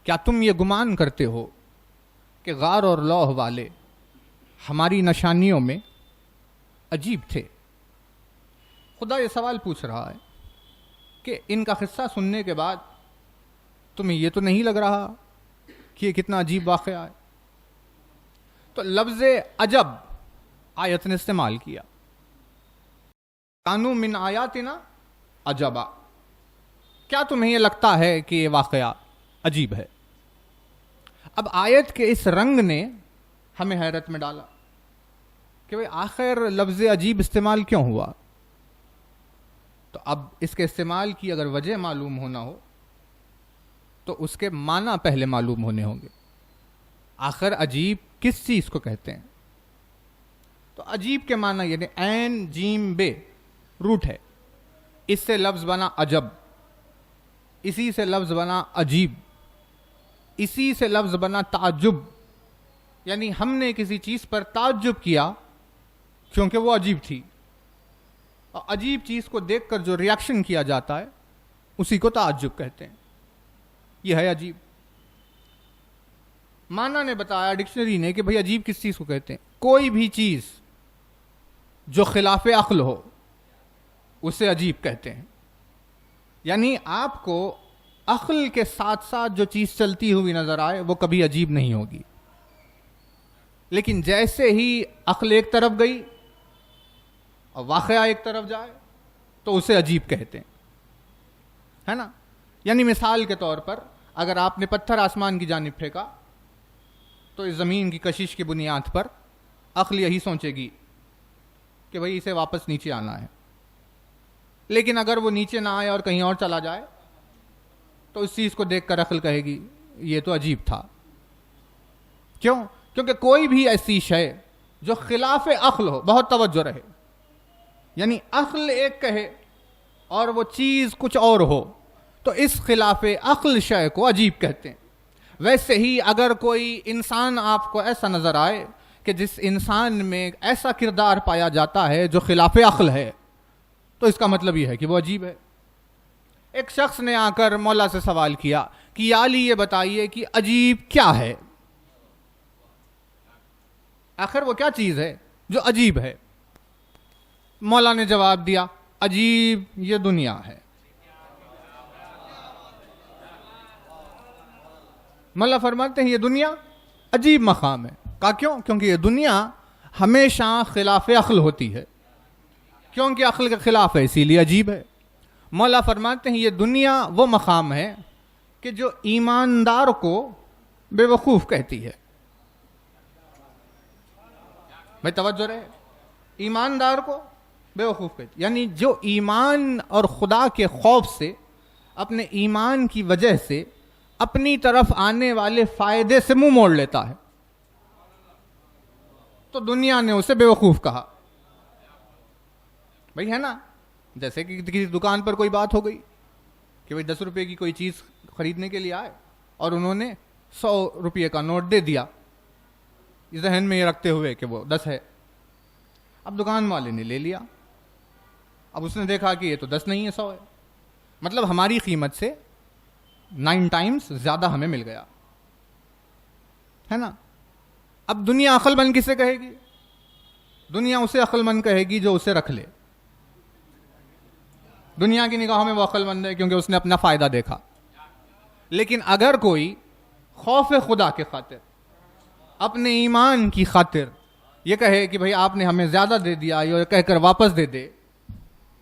کیا تم یہ گمان کرتے ہو کہ غار اور لوح والے ہماری نشانیوں میں عجیب تھے؟ خدا یہ سوال پوچھ رہا ہے کہ ان کا قصہ سننے کے بعد تمہیں یہ تو نہیں لگ رہا کہ یہ کتنا عجیب واقعہ ہے؟ تو لفظ عجب آیت نے استعمال کیا، کانوا من آیاتنا عجبا. کیا تمہیں یہ لگتا ہے کہ یہ واقعہ عجیب ہے؟ اب آیت کے اس رنگ نے ہمیں حیرت میں ڈالا کہ بھئی آخر لفظ عجیب استعمال کیوں ہوا؟ تو اب اس کے استعمال کی اگر وجہ معلوم ہونا ہو تو اس کے معنی پہلے معلوم ہونے ہوں گے. آخر عجیب کس چیز کو کہتے ہیں؟ تو عجیب کے معنی یعنی عین جیم بے روٹ ہے. اس سے لفظ بنا عجب، اسی سے لفظ بنا عجیب، اسی سے لفظ بنا تعجب، یعنی ہم نے کسی چیز پر تعجب کیا کیونکہ وہ عجیب تھی، اور عجیب چیز کو دیکھ کر جو ریاکشن کیا جاتا ہے اسی کو تعجب کہتے ہیں. یہ ہے عجیب. مانا نے بتایا ڈکشنری نے کہ بھئی عجیب کس چیز کو کہتے ہیں؟ کوئی بھی چیز جو خلاف عقل ہو اسے عجیب کہتے ہیں. یعنی آپ کو عقل کے ساتھ ساتھ جو چیز چلتی ہوئی نظر آئے وہ کبھی عجیب نہیں ہوگی، لیکن جیسے ہی عقل ایک طرف گئی اور واقعہ ایک طرف جائے تو اسے عجیب کہتے ہیں، ہے نا. یعنی مثال کے طور پر اگر آپ نے پتھر آسمان کی جانب پھینکا تو اس زمین کی کشش کی بنیاد پر عقل یہی سوچے گی کہ بھئی اسے واپس نیچے آنا ہے، لیکن اگر وہ نیچے نہ آئے اور کہیں اور چلا جائے تو اس چیز کو دیکھ کر عقل کہے گی یہ تو عجیب تھا. کیوں؟ کیونکہ کوئی بھی ایسی شے جو خلاف عقل ہو، بہت توجہ رہے، یعنی عقل ایک کہے اور وہ چیز کچھ اور ہو تو اس خلاف عقل شے کو عجیب کہتے ہیں. ویسے ہی اگر کوئی انسان آپ کو ایسا نظر آئے کہ جس انسان میں ایسا کردار پایا جاتا ہے جو خلاف عقل ہے تو اس کا مطلب یہ ہے کہ وہ عجیب ہے. ایک شخص نے آ کر مولا سے سوال کیا کہ یا علی یہ بتائیے کہ عجیب کیا ہے، آخر وہ کیا چیز ہے جو عجیب ہے؟ مولا نے جواب دیا عجیب یہ دنیا ہے. مولا فرماتے ہیں یہ دنیا عجیب مقام ہے. کہا کیوں؟ کیونکہ یہ دنیا ہمیشہ خلاف عقل ہوتی ہے، کیونکہ عقل کے خلاف ہے اسی لیے عجیب ہے. مولا فرماتے ہیں یہ دنیا وہ مقام ہے کہ جو ایماندار کو بے وقوف کہتی ہے. بھائی توجہ رہے، ایماندار کو بے وقوف کہتی، یعنی جو ایمان اور خدا کے خوف سے، اپنے ایمان کی وجہ سے اپنی طرف آنے والے فائدے سے منہ موڑ لیتا ہے تو دنیا نے اسے بے وقوف کہا. بھائی ہے نا، جیسے کہ کسی دکان پر کوئی بات ہو گئی کہ بھائی 10 روپے کی کوئی چیز خریدنے کے لیے آئے اور انہوں نے 100 روپے کا نوٹ دے دیا ذہن میں یہ رکھتے ہوئے کہ وہ 10 ہے. اب دکان والے نے لے لیا، اب اس نے دیکھا کہ یہ تو 10 نہیں ہے 100 ہے، مطلب ہماری قیمت سے 9 ٹائمز زیادہ ہمیں مل گیا، ہے نا. اب دنیا عقل مند کسے کہے گی؟ دنیا اسے عقل مند کہے گی جو اسے رکھ لے. دنیا کی نگاہوں میں وہ عقل مند ہے کیونکہ اس نے اپنا فائدہ دیکھا. لیکن اگر کوئی خوف خدا کے خاطر، اپنے ایمان کی خاطر یہ کہے کہ بھئی آپ نے ہمیں زیادہ دے دیا، یہ کہہ کر واپس دے دے،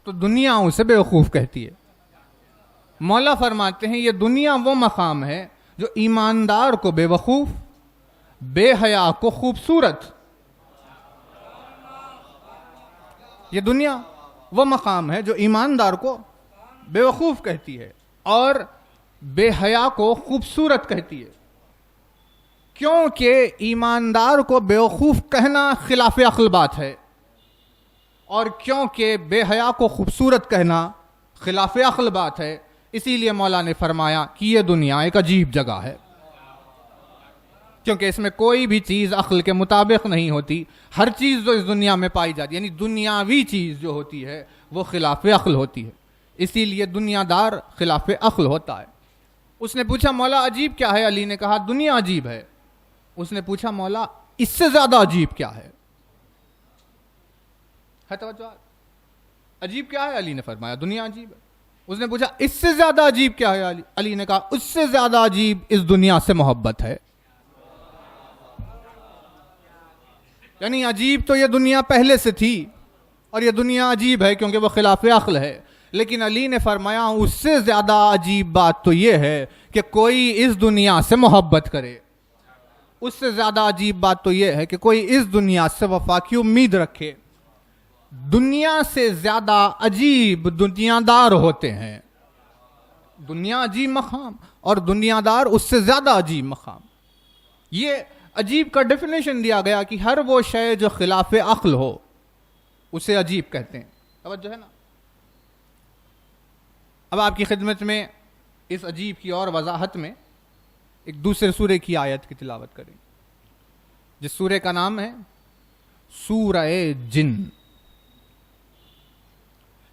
تو دنیا اسے بے وقوف کہتی ہے. مولا فرماتے ہیں یہ دنیا وہ مقام ہے جو ایماندار کو بے وقوف، بے حیا کو خوبصورت. یہ دنیا وہ مقام ہے جو ایماندار کو بے وقوف کہتی ہے اور بے حیا کو خوبصورت کہتی ہے. کیونکہ ایماندار کو بے وقوف کہنا خلاف عقل بات ہے، اور کیونکہ بے حیا کو خوبصورت کہنا خلاف عقل بات ہے، اسی لیے مولا نے فرمایا کہ یہ دنیا ایک عجیب جگہ ہے. کیونکہ اس میں کوئی بھی چیز عقل کے مطابق نہیں ہوتی. ہر چیز جو اس دنیا میں پائی جاتی ہے، یعنی دنیاوی چیز جو ہوتی ہے وہ خلاف عقل ہوتی ہے، اسی لیے دنیا دار خلاف عقل ہوتا ہے. اس نے پوچھا مولا عجیب کیا ہے؟ علی نے کہا دنیا عجیب ہے. اس نے پوچھا مولا اس سے زیادہ عجیب کیا ہے؟ توجہ، عجیب کیا ہے؟ علی نے فرمایا دنیا عجیب ہے. اس نے پوچھا اس سے زیادہ عجیب کیا ہے؟ علی نے کہا اس سے زیادہ عجیب اس دنیا سے محبت ہے. یعنی عجیب تو یہ دنیا پہلے سے تھی اور یہ دنیا عجیب ہے کیونکہ وہ خلاف عقل ہے، لیکن علی نے فرمایا اس سے زیادہ عجیب بات تو یہ ہے کہ کوئی اس دنیا سے محبت کرے. اس سے زیادہ عجیب بات تو یہ ہے کہ کوئی اس دنیا سے وفا کی امید رکھے. دنیا سے زیادہ عجیب دنیا دار ہوتے ہیں. دنیا عجیب مقام اور دنیا دار اس سے زیادہ عجیب مقام. یہ عجیب کا ڈیفینیشن دیا گیا کہ ہر وہ شے جو خلاف عقل ہو اسے عجیب کہتے ہیں. توجہ ہے نا. اب آپ کی خدمت میں اس عجیب کی اور وضاحت میں ایک دوسرے سورے کی آیت کی تلاوت کریں، جس سورے کا نام ہے سورہ جن،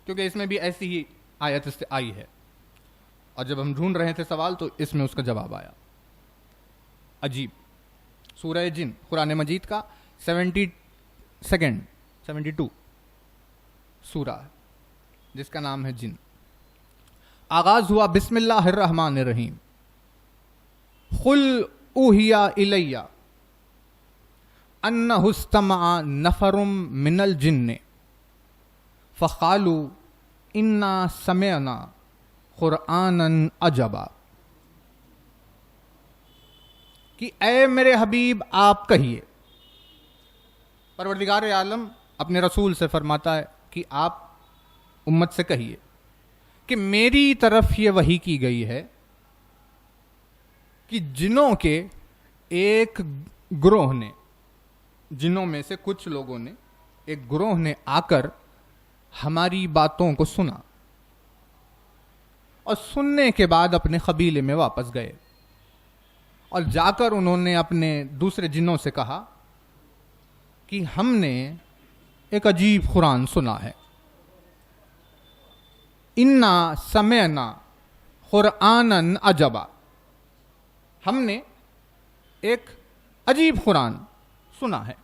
کیونکہ اس میں بھی ایسی ہی آیت آئی ہے، اور جب ہم ڈھونڈ رہے تھے سوال تو اس میں اس کا جواب آیا۔ عجیب سورہ جن قرآن مجید کا 72 سورہ ہے جس کا نام ہے جن۔ آغاز ہوا بسم اللہ الرحمن الرحیم، قل اوحی الی انہ استمع نفر من الجن فقالوا انا سمعنا قرآنا عجبا، کہ اے میرے حبیب آپ کہیے، پروردگار عالم اپنے رسول سے فرماتا ہے کہ آپ امت سے کہیے کہ میری طرف یہ وحی کی گئی ہے کہ جنوں کے ایک گروہ نے، جنوں میں سے کچھ لوگوں نے، ایک گروہ نے آ کر ہماری باتوں کو سنا، اور سننے کے بعد اپنے قبیلے میں واپس گئے، اور جا کر انہوں نے اپنے دوسرے جنوں سے کہا کہ ہم نے ایک عجیب قرآن سنا ہے، انا سمعنا قرآنا عجبا، ہم نے ایک عجیب قرآن سنا ہے۔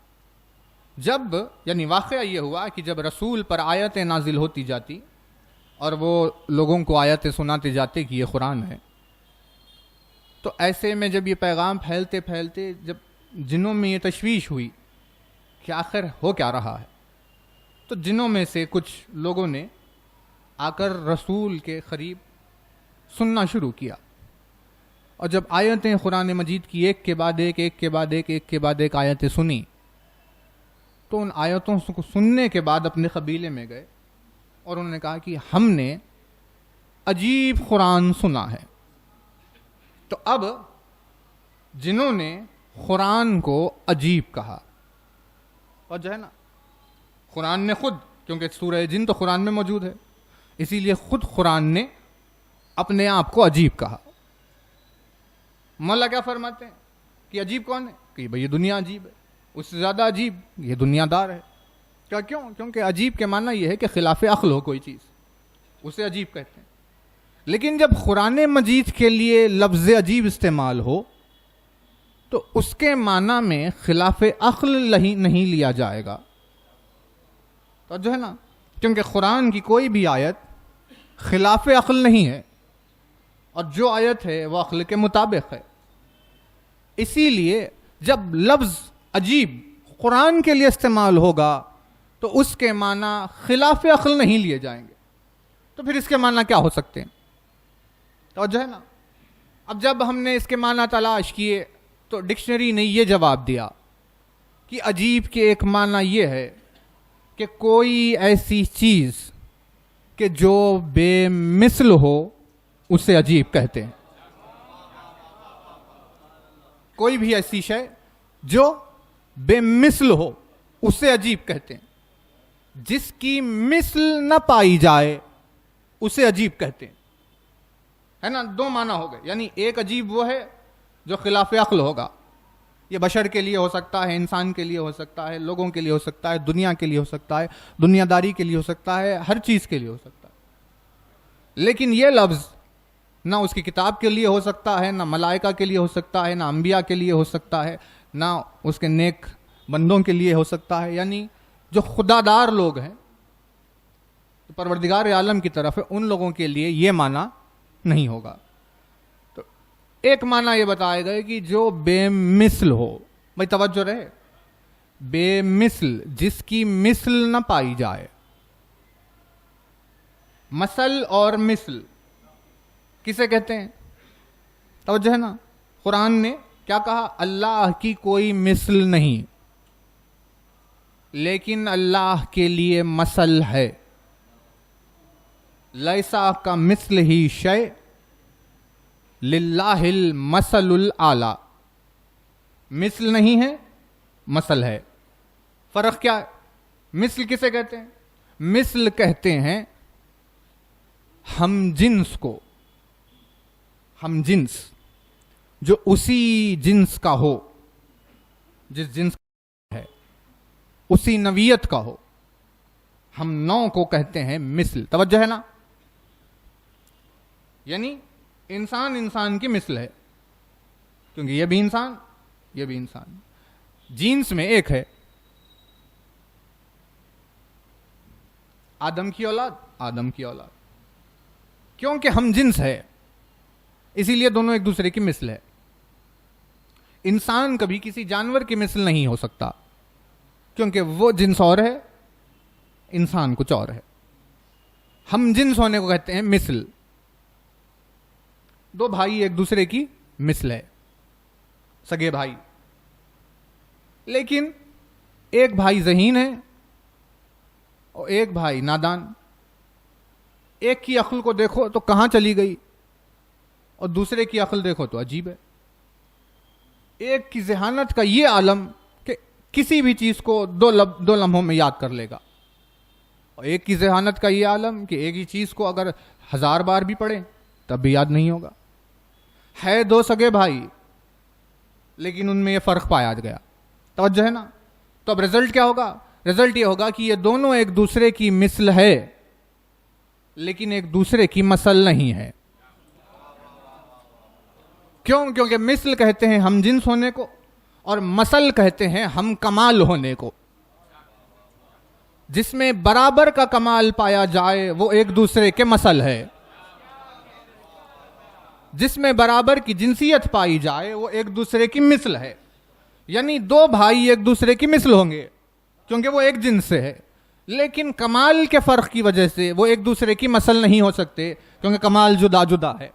جب یعنی واقعہ یہ ہوا کہ جب رسول پر آیتیں نازل ہوتی جاتی اور وہ لوگوں کو آیتیں سناتے جاتے کہ یہ قرآن ہے، تو ایسے میں جب یہ پیغام پھیلتے پھیلتے جب جنوں میں یہ تشویش ہوئی کہ آخر ہو کیا رہا ہے، تو جنوں میں سے کچھ لوگوں نے آ کر رسول کے قریب سننا شروع کیا، اور جب آیتیں قرآن مجید کی ایک کے بعد ایک، ایک کے بعد ایک، ایک کے بعد ایک آیتیں سنی، تو ان آیتوں کو سننے کے بعد اپنے قبیلے میں گئے اور انہوں نے کہا کہ ہم نے عجیب قرآن سنا ہے۔ تو اب جنہوں نے قرآن کو عجیب کہا، اور جو ہے نا قرآن نے خود، کیونکہ سورہ جن تو قرآن میں موجود ہے، اسی لیے خود قرآن نے اپنے آپ کو عجیب کہا۔ مولا کیا فرماتے ہیں کہ عجیب کون ہے؟ کہ بھئی یہ دنیا عجیب ہے، اس سے زیادہ عجیب یہ دنیا دار ہے۔ کیا کیوں؟ کیونکہ عجیب کے معنی یہ ہے کہ خلاف عقل ہو کوئی چیز، اسے عجیب کہتے ہیں۔ لیکن جب قرآن مجید کے لیے لفظ عجیب استعمال ہو تو اس کے معنی میں خلاف عقل نہیں لیا جائے گا، تو جو ہے نا، کیونکہ قرآن کی کوئی بھی آیت خلاف عقل نہیں ہے، اور جو آیت ہے وہ عقل کے مطابق ہے۔ اسی لیے جب لفظ عجیب قرآن کے لیے استعمال ہوگا تو اس کے معنی خلاف عقل نہیں لیے جائیں گے، تو پھر اس کے معنی کیا ہو سکتے ہیں؟ تو جو ہے نا، اب جب ہم نے اس کے معنی تلاش کیے تو ڈکشنری نے یہ جواب دیا کہ عجیب کے ایک معنی یہ ہے کہ کوئی ایسی چیز کہ جو بے مثل ہو اسے عجیب کہتے ہیں۔ کوئی بھی ایسی شے جو بے مثل ہو اسے عجیب کہتے ہیں، جس کی مثل نہ پائی جائے اسے عجیب کہتے ہیں، ہے نا؟ دو معنی ہو گئے، یعنی ایک عجیب وہ ہے جو خلاف عقل ہوگا، یہ بشر کے لیے ہو سکتا ہے، انسان کے لیے ہو سکتا ہے، لوگوں کے لیے ہو سکتا ہے، دنیا کے لیے ہو سکتا ہے، دنیا داری کے لیے ہو سکتا ہے، ہر چیز کے لیے ہو سکتا ہے۔ لیکن یہ لفظ نہ اس کی کتاب کے لیے ہو سکتا ہے، نہ ملائکہ کے لیے ہو سکتا ہے، نہ انبیاء کے لیے ہو سکتا ہے، نہ اس کے نیک بندوں کے لیے ہو سکتا ہے، یعنی جو خدا دار لوگ ہیں، پروردگار عالم کی طرف ہے، ان لوگوں کے لیے یہ معنی نہیں ہوگا۔ تو ایک معنی یہ بتائے گئے کہ جو بے مثل ہو، بھائی توجہ رہے، بے مثل، جس کی مثل نہ پائی جائے۔ مثل اور مثل کسے کہتے ہیں؟ توجہ ہے نا، قرآن نے کیا کہا؟ اللہ کی کوئی مثل نہیں، لیکن اللہ کے لیے مثل ہے۔ لیسا کا مثل ہی شے للہ المثل الاعلی، مثل نہیں ہے، مثل ہے۔ فرق کیا ہے؟ مثل کسے کہتے ہیں؟ مثل کہتے ہیں ہم جنس کو، ہم جنس جو اسی جنس کا ہو، جس جنس کا ہے اسی نوعیت کا ہو، ہم نوع کو کہتے ہیں مثل. توجہ ہے نا؟ یعنی انسان انسان کی مثل ہے، کیونکہ یہ بھی انسان، یہ بھی انسان. جینس میں ایک ہے، آدم کی اولاد، آدم کی اولاد. کیونکہ ہم جنس ہے اسی لیے دونوں ایک دوسرے کی مثل ہے. انسان کبھی کسی جانور کی مثل نہیں ہو سکتا، کیونکہ وہ جنس اور ہے، انسان کچھ اور ہے. ہم جنس ہونے کو کہتے ہیں مثل. دو بھائی ایک دوسرے کی مثل ہے، سگے بھائی، لیکن ایک بھائی ذہین ہے اور ایک بھائی نادان. ایک کی عقل کو دیکھو تو کہاں چلی گئی، اور دوسرے کی عقل دیکھو تو عجیب ہے. ایک کی ذہانت کا یہ عالم کہ کسی بھی چیز کو دو لمحوں میں یاد کر لے گا، اور ایک کی ذہانت کا یہ عالم کہ ایک ہی چیز کو اگر 1000 بار بھی پڑھے تب بھی یاد نہیں ہوگا. ہے دو سگے بھائی لیکن ان میں یہ فرق پایا گیا. توجہ ہے نا؟ تو اب رزلٹ کیا ہوگا؟ رزلٹ یہ ہوگا کہ یہ دونوں ایک دوسرے کی مثل ہے لیکن ایک دوسرے کی مثل نہیں ہے. کیوں؟ کیونکہ مثل کہتے ہیں ہم جنس ہونے کو، اور مثل کہتے ہیں ہم کمال ہونے کو. جس میں برابر کا کمال پایا جائے وہ ایک دوسرے کے مثل ہے، جس میں برابر کی جنسیت پائی جائے وہ ایک دوسرے کی مثل ہے. یعنی دو بھائی ایک دوسرے کی مثل ہوں گے کیونکہ وہ ایک جنس سے ہے، لیکن کمال کے فرق کی وجہ سے وہ ایک دوسرے کی مثل نہیں ہو سکتے، کیونکہ کمال جدا جدا ہے.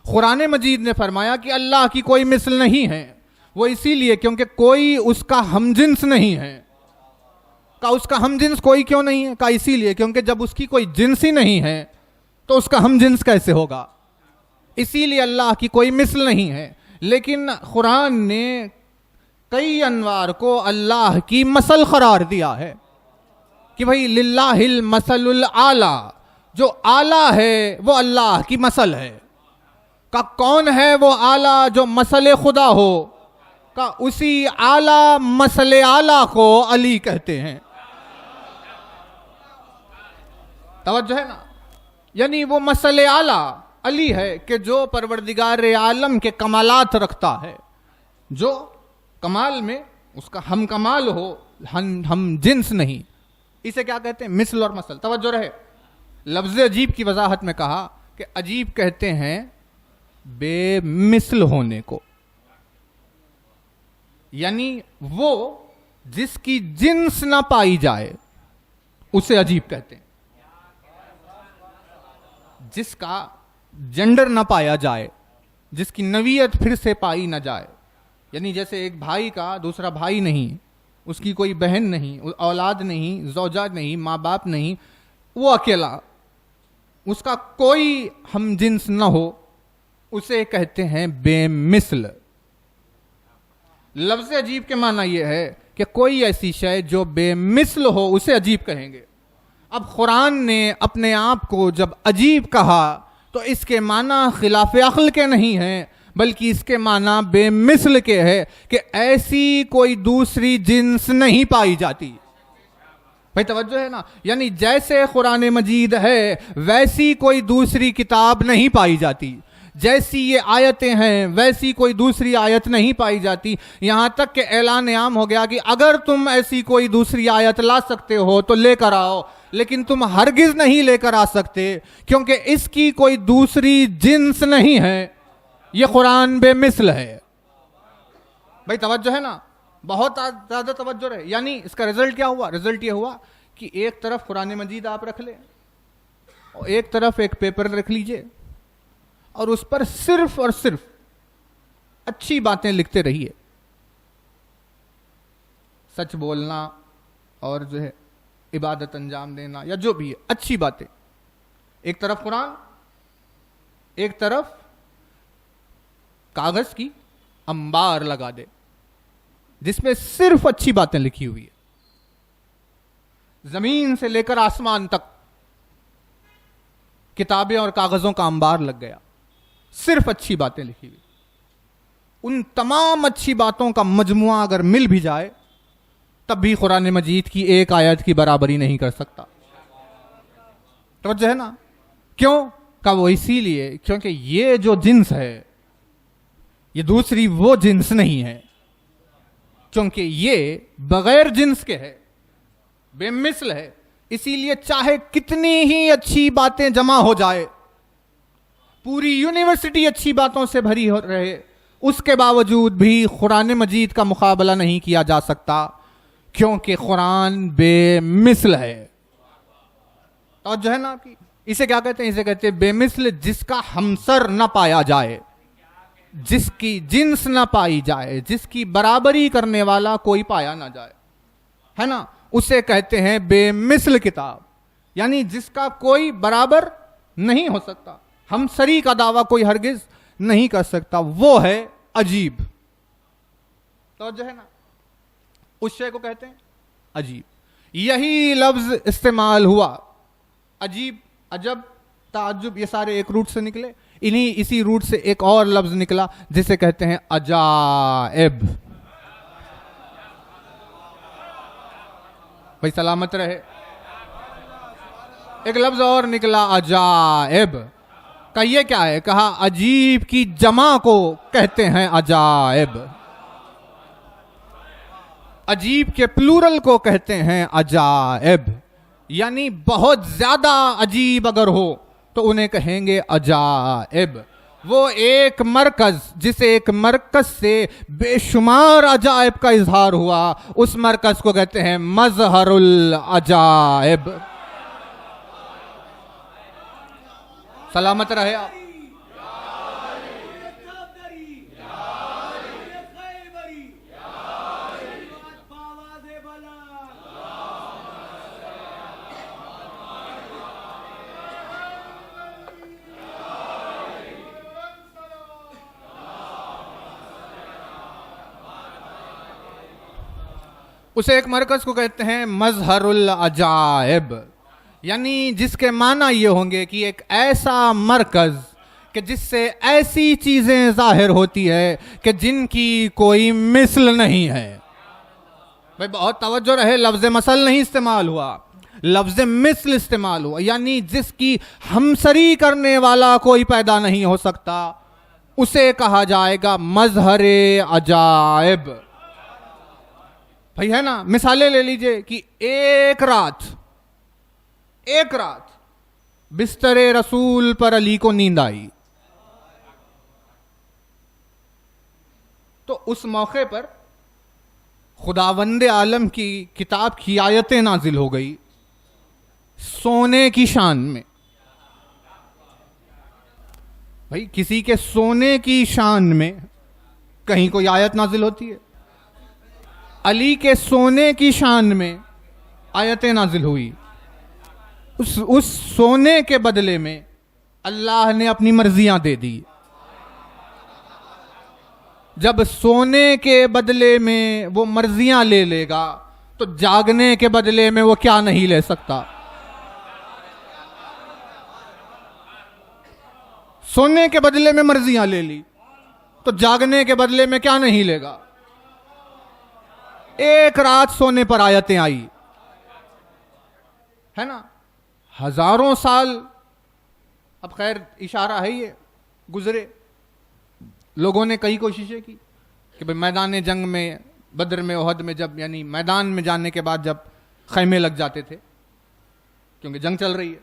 قرآن مجید نے فرمایا کہ اللہ کی کوئی مثل نہیں ہے. وہ اسی لیے کیونکہ کوئی اس کا ہم جنس نہیں ہے. کہا اس کا ہم جنس کوئی کیوں نہیں ہے؟ کہا اسی لیے کیونکہ جب اس کی کوئی جنس ہی نہیں ہے تو اس کا ہم جنس کیسے ہوگا؟ اسی لیے اللہ کی کوئی مثل نہیں ہے. لیکن قرآن نے کئی انوار کو اللہ کی مثل قرار دیا ہے کہ بھئی للہ المثل الاعلی، جو اعلیٰ ہے وہ اللہ کی مثل ہے. کہ کون ہے وہ اعلیٰ جو مثل خدا ہو؟ کہ اسی اعلیٰ مثل اعلیٰ کو علی کہتے ہیں. توجہ ہے نا؟ یعنی وہ مثل اعلیٰ علی ہے کہ جو پروردگار عالم کے کمالات رکھتا ہے، جو کمال میں اس کا ہم کمال ہو، ہم جنس نہیں. اسے کیا کہتے ہیں؟ مثل اور مثل. توجہ رہے، لفظ عجیب کی وضاحت میں کہا کہ عجیب کہتے ہیں بے مثل ہونے کو، یعنی وہ جس کی جنس نہ پائی جائے اسے عجیب کہتے ہیں. جس کا جنڈر نہ پایا جائے، جس کی نوعیت پھر سے پائی نہ جائے. یعنی جیسے ایک بھائی کا دوسرا بھائی نہیں، اس کی کوئی بہن نہیں، اولاد نہیں، زوجہ نہیں، ماں باپ نہیں، وہ اکیلا، اس کا کوئی ہم جنس نہ ہو، اسے کہتے ہیں بے مثل. لفظ عجیب کے معنی یہ ہے کہ کوئی ایسی شے جو بے مثل ہو اسے عجیب کہیں گے. اب قرآن نے اپنے آپ کو جب عجیب کہا تو اس کے معنی خلاف عقل کے نہیں ہیں، بلکہ اس کے معنی بے مثل کے ہے کہ ایسی کوئی دوسری جنس نہیں پائی جاتی. بھائی توجہ ہے نا؟ یعنی جیسے قرآن مجید ہے ویسی کوئی دوسری کتاب نہیں پائی جاتی، جیسی یہ آیتیں ہیں ویسی کوئی دوسری آیت نہیں پائی جاتی. یہاں تک کہ اعلان عام ہو گیا کہ اگر تم ایسی کوئی دوسری آیت لا سکتے ہو تو لے کر آؤ، لیکن تم ہرگز نہیں لے کر آ سکتے کیونکہ اس کی کوئی دوسری جنس نہیں ہے. یہ قرآن بے مثل ہے. بھائی توجہ ہے نا؟ بہت زیادہ توجہ رہے. یعنی اس کا رزلٹ کیا ہوا؟ رزلٹ یہ ہوا کہ ایک طرف قرآن مجید آپ رکھ لیں اور ایک طرف ایک پیپر رکھ لیجئے اور اس پر صرف اور صرف اچھی باتیں لکھتے رہیے. سچ بولنا اور جو ہے عبادت انجام دینا یا جو بھی ہے اچھی باتیں. ایک طرف قرآن، ایک طرف کاغذ کی انبار لگا دے جس میں صرف اچھی باتیں لکھی ہوئی ہے، زمین سے لے کر آسمان تک کتابیں اور کاغذوں کا انبار لگ گیا، صرف اچھی باتیں لکھی ہوئی. ان تمام اچھی باتوں کا مجموعہ اگر مل بھی جائے تب بھی قرآن مجید کی ایک آیت کی برابری نہیں کر سکتا. توجہ ہے نا؟ کیوں کہ وہ اسی لیے کیونکہ یہ جو جنس ہے یہ دوسری وہ جنس نہیں ہے، کیونکہ یہ بغیر جنس کے ہے، بے مثل ہے. اسی لیے چاہے کتنی ہی اچھی باتیں جمع ہو جائے، پوری یونیورسٹی اچھی باتوں سے بھری ہو رہے، اس کے باوجود بھی قرآن مجید کا مقابلہ نہیں کیا جا سکتا، کیونکہ قرآن بے مثل ہے. توجہ ہے نا آپ کی؟ اسے کیا کہتے ہیں؟ اسے کہتے ہیں بے مثل، جس کا ہمسر نہ پایا جائے، جس کی جنس نہ پائی جائے، جس کی برابری کرنے والا کوئی پایا نہ جائے، ہے نا؟ اسے کہتے ہیں بے مثل کتاب، یعنی جس کا کوئی برابر نہیں ہو سکتا، ہمسری کا دعویٰ کوئی ہرگز نہیں کر سکتا. وہ ہے عجیب. توجہ ہے نا؟ اس شے کو کہتے ہیں عجیب. یہی لفظ استعمال ہوا، عجیب، عجب، تعجب، یہ سارے ایک روٹ سے نکلے. اسی روٹ سے ایک اور لفظ نکلا جسے کہتے ہیں عجائب. بھائی سلامت رہے. ایک لفظ اور نکلا عجائب. کہ یہ کیا ہے؟ کہا عجیب کی جمع کو کہتے ہیں عجائب، عجیب کے پلورل کو کہتے ہیں عجائب. یعنی بہت زیادہ عجیب اگر ہو تو انہیں کہیں گے عجائب. وہ ایک مرکز، جس ایک مرکز سے بے شمار عجائب کا اظہار ہوا، اس مرکز کو کہتے ہیں مظہر العجائب. سلامت رہے آپ. اسے ایک مرکز کو کہتے ہیں مظہر العجائب، یعنی جس کے معنی یہ ہوں گے کہ ایک ایسا مرکز کہ جس سے ایسی چیزیں ظاہر ہوتی ہے کہ جن کی کوئی مثل نہیں ہے. بھائی بہت توجہ رہے، لفظ مثل نہیں استعمال ہوا، لفظ مثل استعمال ہوا، یعنی جس کی ہمسری کرنے والا کوئی پیدا نہیں ہو سکتا، اسے کہا جائے گا مظہر عجائب. بھائی ہے نا؟ مثالیں لے لیجئے کہ ایک رات بستر رسول پر علی کو نیند آئی، تو اس موقع پر خداوند عالم کی کتاب کی آیتیں نازل ہو گئی سونے کی شان میں. بھائی کسی کے سونے کی شان میں کہیں کوئی آیت نازل ہوتی ہے؟ علی کے سونے کی شان میں آیتیں نازل ہوئی. اس سونے کے بدلے میں اللہ نے اپنی مرضیاں دے دی. جب سونے کے بدلے میں وہ مرضیاں لے لے گا تو جاگنے کے بدلے میں وہ کیا نہیں لے سکتا؟ سونے کے بدلے میں مرضیاں لے لی تو جاگنے کے بدلے میں کیا نہیں لے گا؟ ایک رات سونے پر آیتیں آئی، ہے نا؟ ہزاروں سال، اب خیر اشارہ ہے یہ، گزرے. لوگوں نے کئی کوششیں کی کہ بھئی میدان جنگ میں، بدر میں، احد میں، جب یعنی میدان میں جانے کے بعد جب خیمے لگ جاتے تھے، کیونکہ جنگ چل رہی ہے،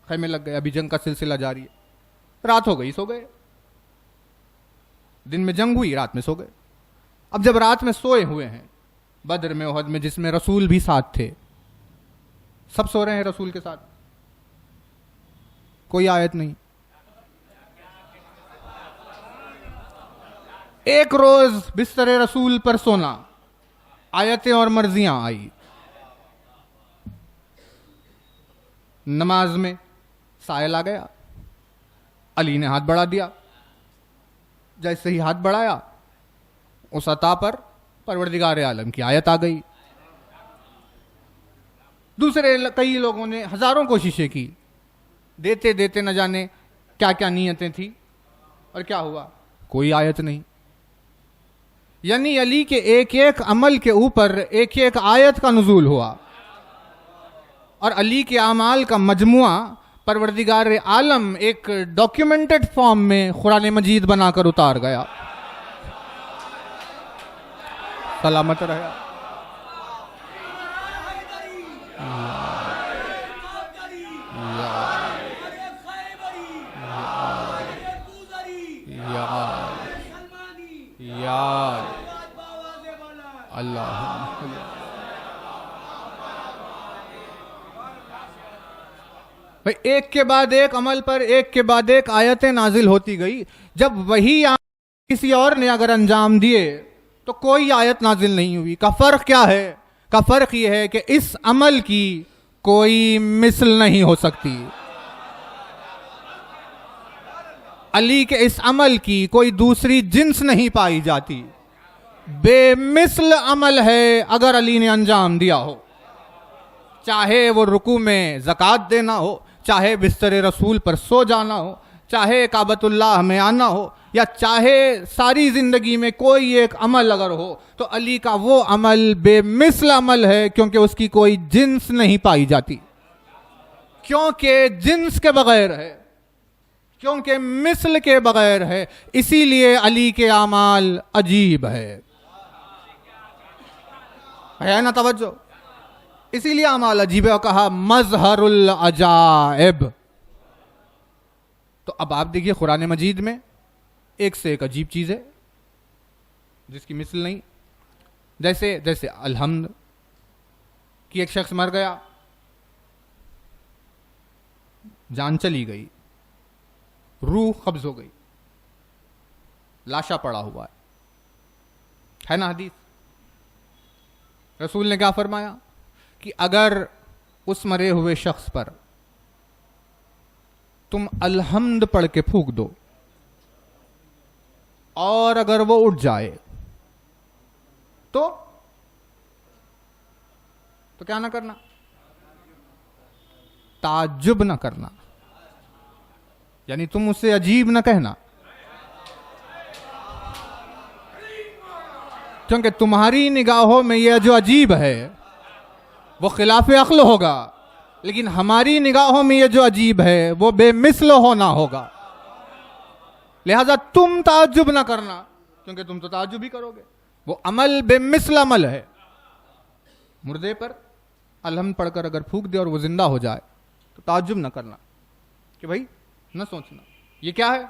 خیمے لگ گئے، ابھی جنگ کا سلسلہ جاری ہے، رات ہو گئی سو گئے. دن میں جنگ ہوئی، رات میں سو گئے. اب جب رات میں سوئے ہوئے ہیں بدر میں، احد میں، جس میں رسول بھی ساتھ تھے، سب سو رہے ہیں رسول کے ساتھ، کوئی آیت نہیں. ایک روز بستر رسول پر سونا، آیتیں اور مرضیاں آئی. نماز میں سائل آ گیا، علی نے ہاتھ بڑھا دیا. جیسے ہی ہاتھ بڑھایا اس عطا پر پروردگار عالم کی آیت آ گئی. دوسرے کئی لوگوں نے ہزاروں کوششیں کی دیتے دیتے نہ جانے کیا کیا نیتیں تھیں اور کیا ہوا، کوئی آیت نہیں. یعنی علی کے ایک ایک عمل کے اوپر ایک ایک آیت کا نزول ہوا، اور علی کے اعمال کا مجموعہ پروردگار عالم ایک ڈاکیومنٹڈ فارم میں قرآن مجید بنا کر اتار گیا. سلامت رہے. اللہ بھئی ایک کے بعد ایک عمل پر ایک کے بعد ایک آیتیں نازل ہوتی گئی. جب وہی کسی اور نے اگر انجام دیے تو کوئی آیت نازل نہیں ہوئی. کا فرق کیا ہے؟ کا فرق یہ ہے کہ اس عمل کی کوئی مثل نہیں ہو سکتی. علی کے اس عمل کی کوئی دوسری جنس نہیں پائی جاتی. بے مثل عمل ہے اگر علی نے انجام دیا ہو، چاہے وہ رکوع میں زکوٰۃ دینا ہو، چاہے بستر رسول پر سو جانا ہو، چاہے کعبۃ اللہ میں آنا ہو، یا چاہے ساری زندگی میں کوئی ایک عمل اگر ہو، تو علی کا وہ عمل بے مثل عمل ہے، کیونکہ اس کی کوئی جنس نہیں پائی جاتی. کیونکہ جنس کے بغیر ہے، کیونکہ مثل کے بغیر ہے، اسی لیے علی کے اعمال عجیب ہے نا توجہ. اسی لیے اعمال عجیب ہے، اور کہا مظہر العجائب. تو اب آپ دیکھیے قرآن مجید میں ایک سے ایک عجیب چیز ہے جس کی مثل نہیں. جیسے الحمد کہ ایک شخص مر گیا، جان چلی گئی، روح قبض ہو گئی، لاشا پڑا ہوا ہے نا حدیث. رسول نے کیا فرمایا کہ اگر اس مرے ہوئے شخص پر تم الحمد پڑھ کے پھونک دو اور اگر وہ اٹھ جائے تو کیا نہ کرنا، تعجب نہ کرنا. یعنی تم اسے عجیب نہ کہنا، کیونکہ تمہاری نگاہوں میں یہ جو عجیب ہے وہ خلاف عقل ہوگا، لیکن ہماری نگاہوں میں یہ جو عجیب ہے وہ بے مثل ہونا ہوگا. لہذا تم تعجب نہ کرنا، کیونکہ تم تو تعجب ہی کرو گے. وہ عمل بے مثل عمل ہے. مردے پر الحمد پڑھ کر اگر پھونک دے اور وہ زندہ ہو جائے تو تعجب نہ کرنا، کہ بھائی نہ سوچنا یہ کیا ہے.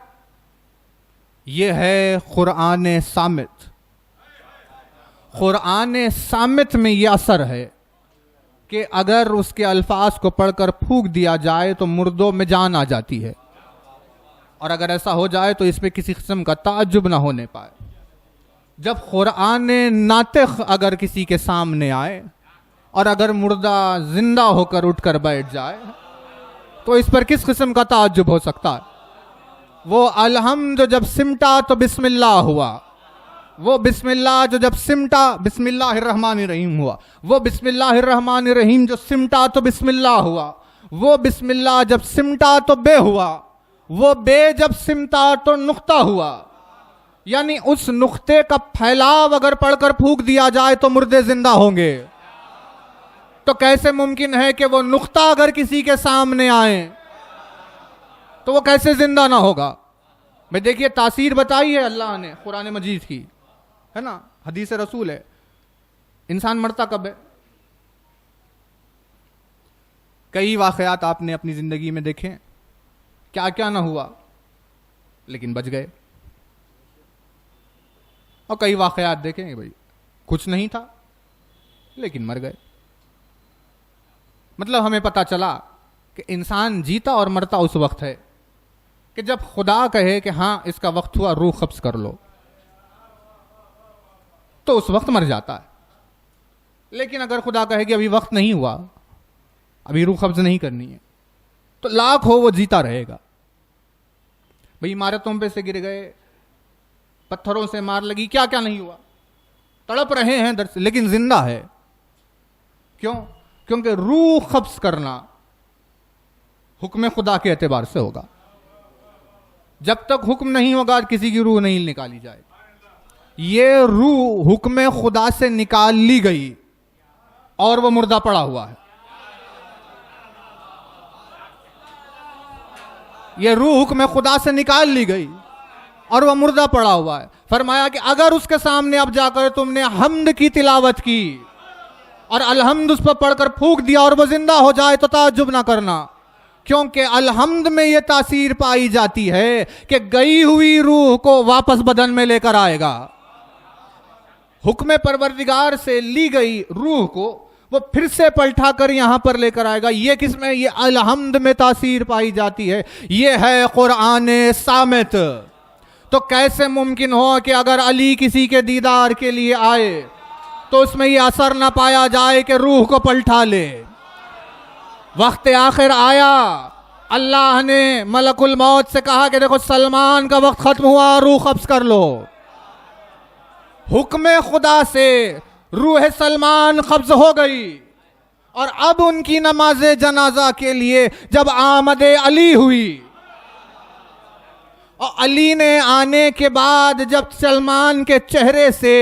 یہ ہے قرآن صامت. قرآن صامت میں یہ اثر ہے کہ اگر اس کے الفاظ کو پڑھ کر پھونک دیا جائے تو مردوں میں جان آ جاتی ہے، اور اگر ایسا ہو جائے تو اس پہ کسی قسم کا تعجب نہ ہونے پائے. جب قرآن ناطق اگر کسی کے سامنے آئے اور اگر مردہ زندہ ہو کر اٹھ کر بیٹھ جائے تو اس پر کس قسم کا تعجب ہو سکتا ہے. وہ الحمد جب سمٹا تو بسم اللہ ہوا، وہ بسم اللہ جو جب سمٹا بسم اللہ الرحمن الرحیم ہوا، وہ بسم اللہ الرحمن الرحیم جو سمٹا تو بسم اللہ ہوا، وہ بسم اللہ جب سمٹا تو بے ہوا، وہ بے جب سمٹا تو نقطہ ہوا. یعنی اس نقطے کا پھیلاؤ اگر پڑھ کر پھونک دیا جائے تو مردے زندہ ہوں گے. تو کیسے ممکن ہے کہ وہ نقطہ اگر کسی کے سامنے آئے تو وہ کیسے زندہ نہ ہوگا؟ میں دیکھیے تاثیر بتائی ہے اللہ نے قرآن مجید کی، ہے نا، حدیث رسول ہے. انسان مرتا کب ہے؟ کئی واقعات آپ نے اپنی زندگی میں دیکھیں، کیا کیا نہ ہوا لیکن بچ گئے. اور کئی واقعات دیکھیں کہ بھائی کچھ نہیں تھا لیکن مر گئے. مطلب ہمیں پتا چلا کہ انسان جیتا اور مرتا اس وقت ہے کہ جب خدا کہے کہ ہاں اس کا وقت ہوا، روح قبض کر لو، تو اس وقت مر جاتا ہے. لیکن اگر خدا کہے کہ ابھی وقت نہیں ہوا، ابھی روح قبض نہیں کرنی ہے، تو لاکھ ہو وہ جیتا رہے گا. بھئی عمارتوں پہ سے گر گئے، پتھروں سے مار لگی، کیا کیا نہیں ہوا، تڑپ رہے ہیں در سے، لیکن زندہ ہے. کیوں؟ کیونکہ روح قبض کرنا حکم خدا کے اعتبار سے ہوگا. جب تک حکم نہیں ہوگا کسی کی روح نہیں نکالی جائے. یہ روح حکم خدا سے نکال لی گئی اور وہ مردہ پڑا ہوا ہے. یہ روح حکم خدا سے نکال لی گئی اور وہ مردہ پڑا ہوا ہے. فرمایا کہ اگر اس کے سامنے اب جا کر تم نے حمد کی تلاوت کی اور الحمد اس پر پڑھ کر پھونک دیا اور وہ زندہ ہو جائے تو تعجب نہ کرنا, کیونکہ الحمد میں یہ تاثیر پائی جاتی ہے کہ گئی ہوئی روح کو واپس بدن میں لے کر آئے گا. حکم پروردگار سے لی گئی روح کو وہ پھر سے پلٹا کر یہاں پر لے کر آئے گا. یہ کس میں؟ یہ الحمد میں تاثیر پائی جاتی ہے. یہ ہے قرآن صامت. تو کیسے ممکن ہو کہ اگر علی کسی کے دیدار کے لیے آئے تو اس میں یہ اثر نہ پایا جائے کہ روح کو پلٹا لے. وقت آخر آیا, اللہ نے ملک الموت سے کہا کہ دیکھو سلمان کا وقت ختم ہوا, روح قبض کر لو. حکم خدا سے روح سلمان قبض ہو گئی اور اب ان کی نماز جنازہ کے لیے جب آمد علی ہوئی اور علی نے آنے کے بعد جب سلمان کے چہرے سے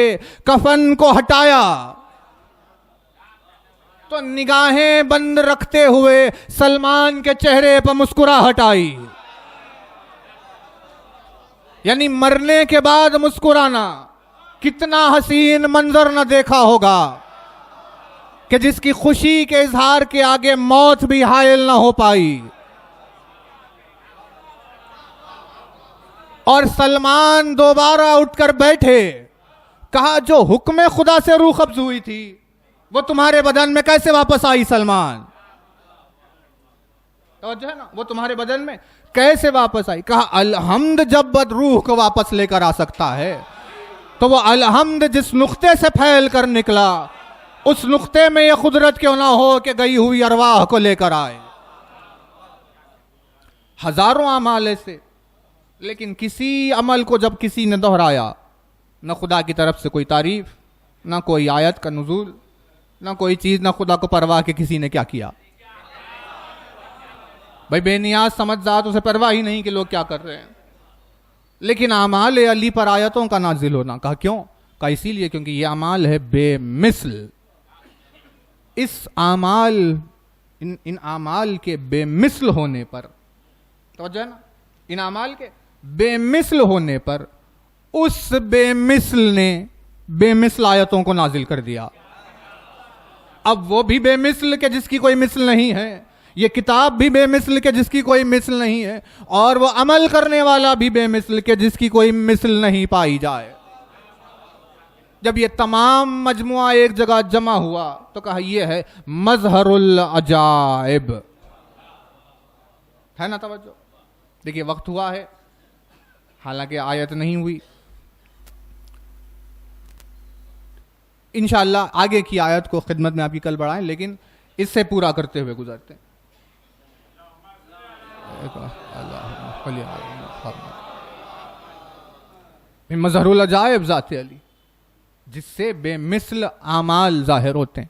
کفن کو ہٹایا تو نگاہیں بند رکھتے ہوئے سلمان کے چہرے پر مسکراہٹ آئی. یعنی مرنے کے بعد مسکرانا کتنا حسین منظر نہ دیکھا ہوگا کہ جس کی خوشی کے اظہار کے آگے موت بھی حائل نہ ہو پائی. اور سلمان دوبارہ اٹھ کر بیٹھے, کہا جو حکم خدا سے روح قبض ہوئی تھی وہ تمہارے بدن میں کیسے واپس آئی سلمان؟ توجہ ہے نا, وہ تمہارے بدن میں کیسے واپس آئی؟ کہا الحمد جب روح کو واپس لے کر آ سکتا ہے تو وہ الحمد جس نقطے سے پھیل کر نکلا اس نقطے میں یہ قدرت کیوں نہ ہو کہ گئی ہوئی ارواح کو لے کر آئے. ہزاروں اعمال سے, لیکن کسی عمل کو جب کسی نے دہرایا, نہ خدا کی طرف سے کوئی تعریف, نہ کوئی آیت کا نزول, نہ کوئی چیز, نہ خدا کو پرواہ کہ کسی نے کیا کیا. بھائی بے نیاز سمجھ ذات اسے پرواہ ہی نہیں کہ لوگ کیا کر رہے ہیں. لیکن اعمال علی پر آیتوں کا نازل ہونا, کہا کیوں؟ کہا اسی لیے کیونکہ یہ اعمال ہے بے مثل. اس اعمال ان اعمال کے بے مثل ہونے پر, توجہ ہے نا, ان اعمال کے بے مثل ہونے پر اس بے مثل نے بے مثل آیتوں کو نازل کر دیا. اب وہ بھی بے مثل کہ جس کی کوئی مثل نہیں ہے, یہ کتاب بھی بے مثل کہ جس کی کوئی مثل نہیں ہے, اور وہ عمل کرنے والا بھی بے مثل کہ جس کی کوئی مثل نہیں پائی جائے. جب یہ تمام مجموعہ ایک جگہ جمع ہوا تو کہا یہ ہے مظہر العجائب. ہے نا توجہ؟ دیکھیے وقت ہوا ہے, حالانکہ آیت نہیں ہوئی. انشاءاللہ آگے کی آیت کو خدمت میں آپ کی کل بڑھائیں, لیکن اس سے پورا کرتے ہوئے گزارتے ہیں. مظہر العجائب ذات علی, جس سے بے مثل اعمال ظاہر ہوتے ہیں.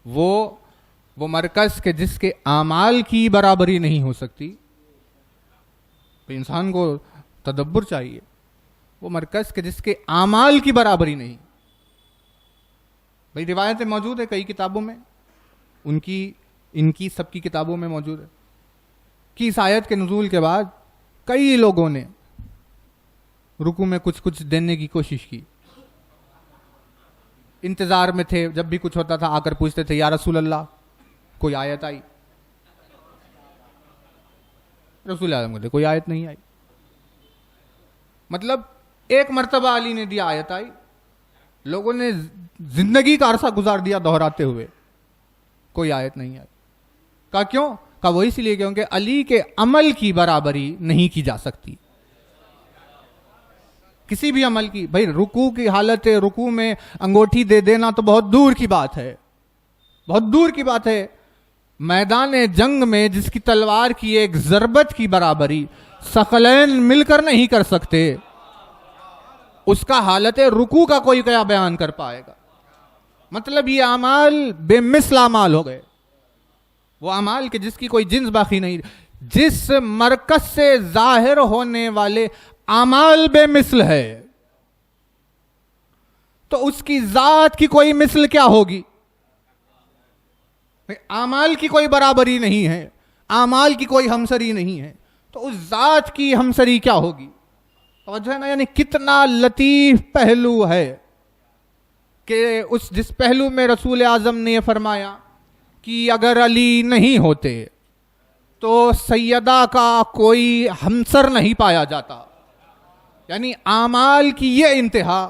وہ مرکز کے جس کے اعمال کی برابری نہیں ہو سکتی. انسان کو تدبر چاہیے. وہ مرکز کے جس کے اعمال کی برابری نہیں. بھئی روایتیں موجود ہے کئی کتابوں میں, ان کی سب کی کتابوں میں موجود ہے کہ اس آیت کے نزول کے بعد کئی لوگوں نے رکوع میں کچھ دینے کی کوشش کی. انتظار میں تھے, جب بھی کچھ ہوتا تھا آ کر پوچھتے تھے یا رسول اللہ کوئی آیت آئی؟ رسول اللہ مجھے کوئی آیت نہیں آئی. مطلب ایک مرتبہ علی نے دیا آیت آئی, لوگوں نے زندگی کا عرصہ گزار دیا دہراتے ہوئے, کوئی آیت نہیں آئی. کہا کیوں؟ کہا وہ اس لیے کیونکہ علی کے عمل کی برابری نہیں کی جا سکتی. کسی بھی عمل کی. بھائی رکوع کی حالت, رکوع میں انگوٹھی دے دینا تو بہت دور کی بات ہے, بہت دور کی بات ہے. میدان جنگ میں جس کی تلوار کی ایک ضربت کی برابری ثقلین مل کر نہیں کر سکتے, اس کا حالت رکوع کا کوئی کیا بیان کر پائے گا؟ مطلب یہ اعمال بے مثل اعمال ہو گئے. وہ اعمال کہ جس کی کوئی جنس باقی نہیں. جس مرکز سے ظاہر ہونے والے اعمال بے مثل ہے تو اس کی ذات کی کوئی مثل کیا ہوگی؟ اعمال کی کوئی برابری نہیں ہے، اعمال کی کوئی ہمسری نہیں ہے، تو اس ذات کی ہمسری کیا ہوگی؟ توجہ ہے نا؟ یعنی کتنا لطیف پہلو ہے کہ جس پہلو میں رسول اعظم نے یہ فرمایا کہ اگر علی نہیں ہوتے تو سیدہ کا کوئی ہمسر نہیں پایا جاتا. یعنی اعمال کی یہ انتہا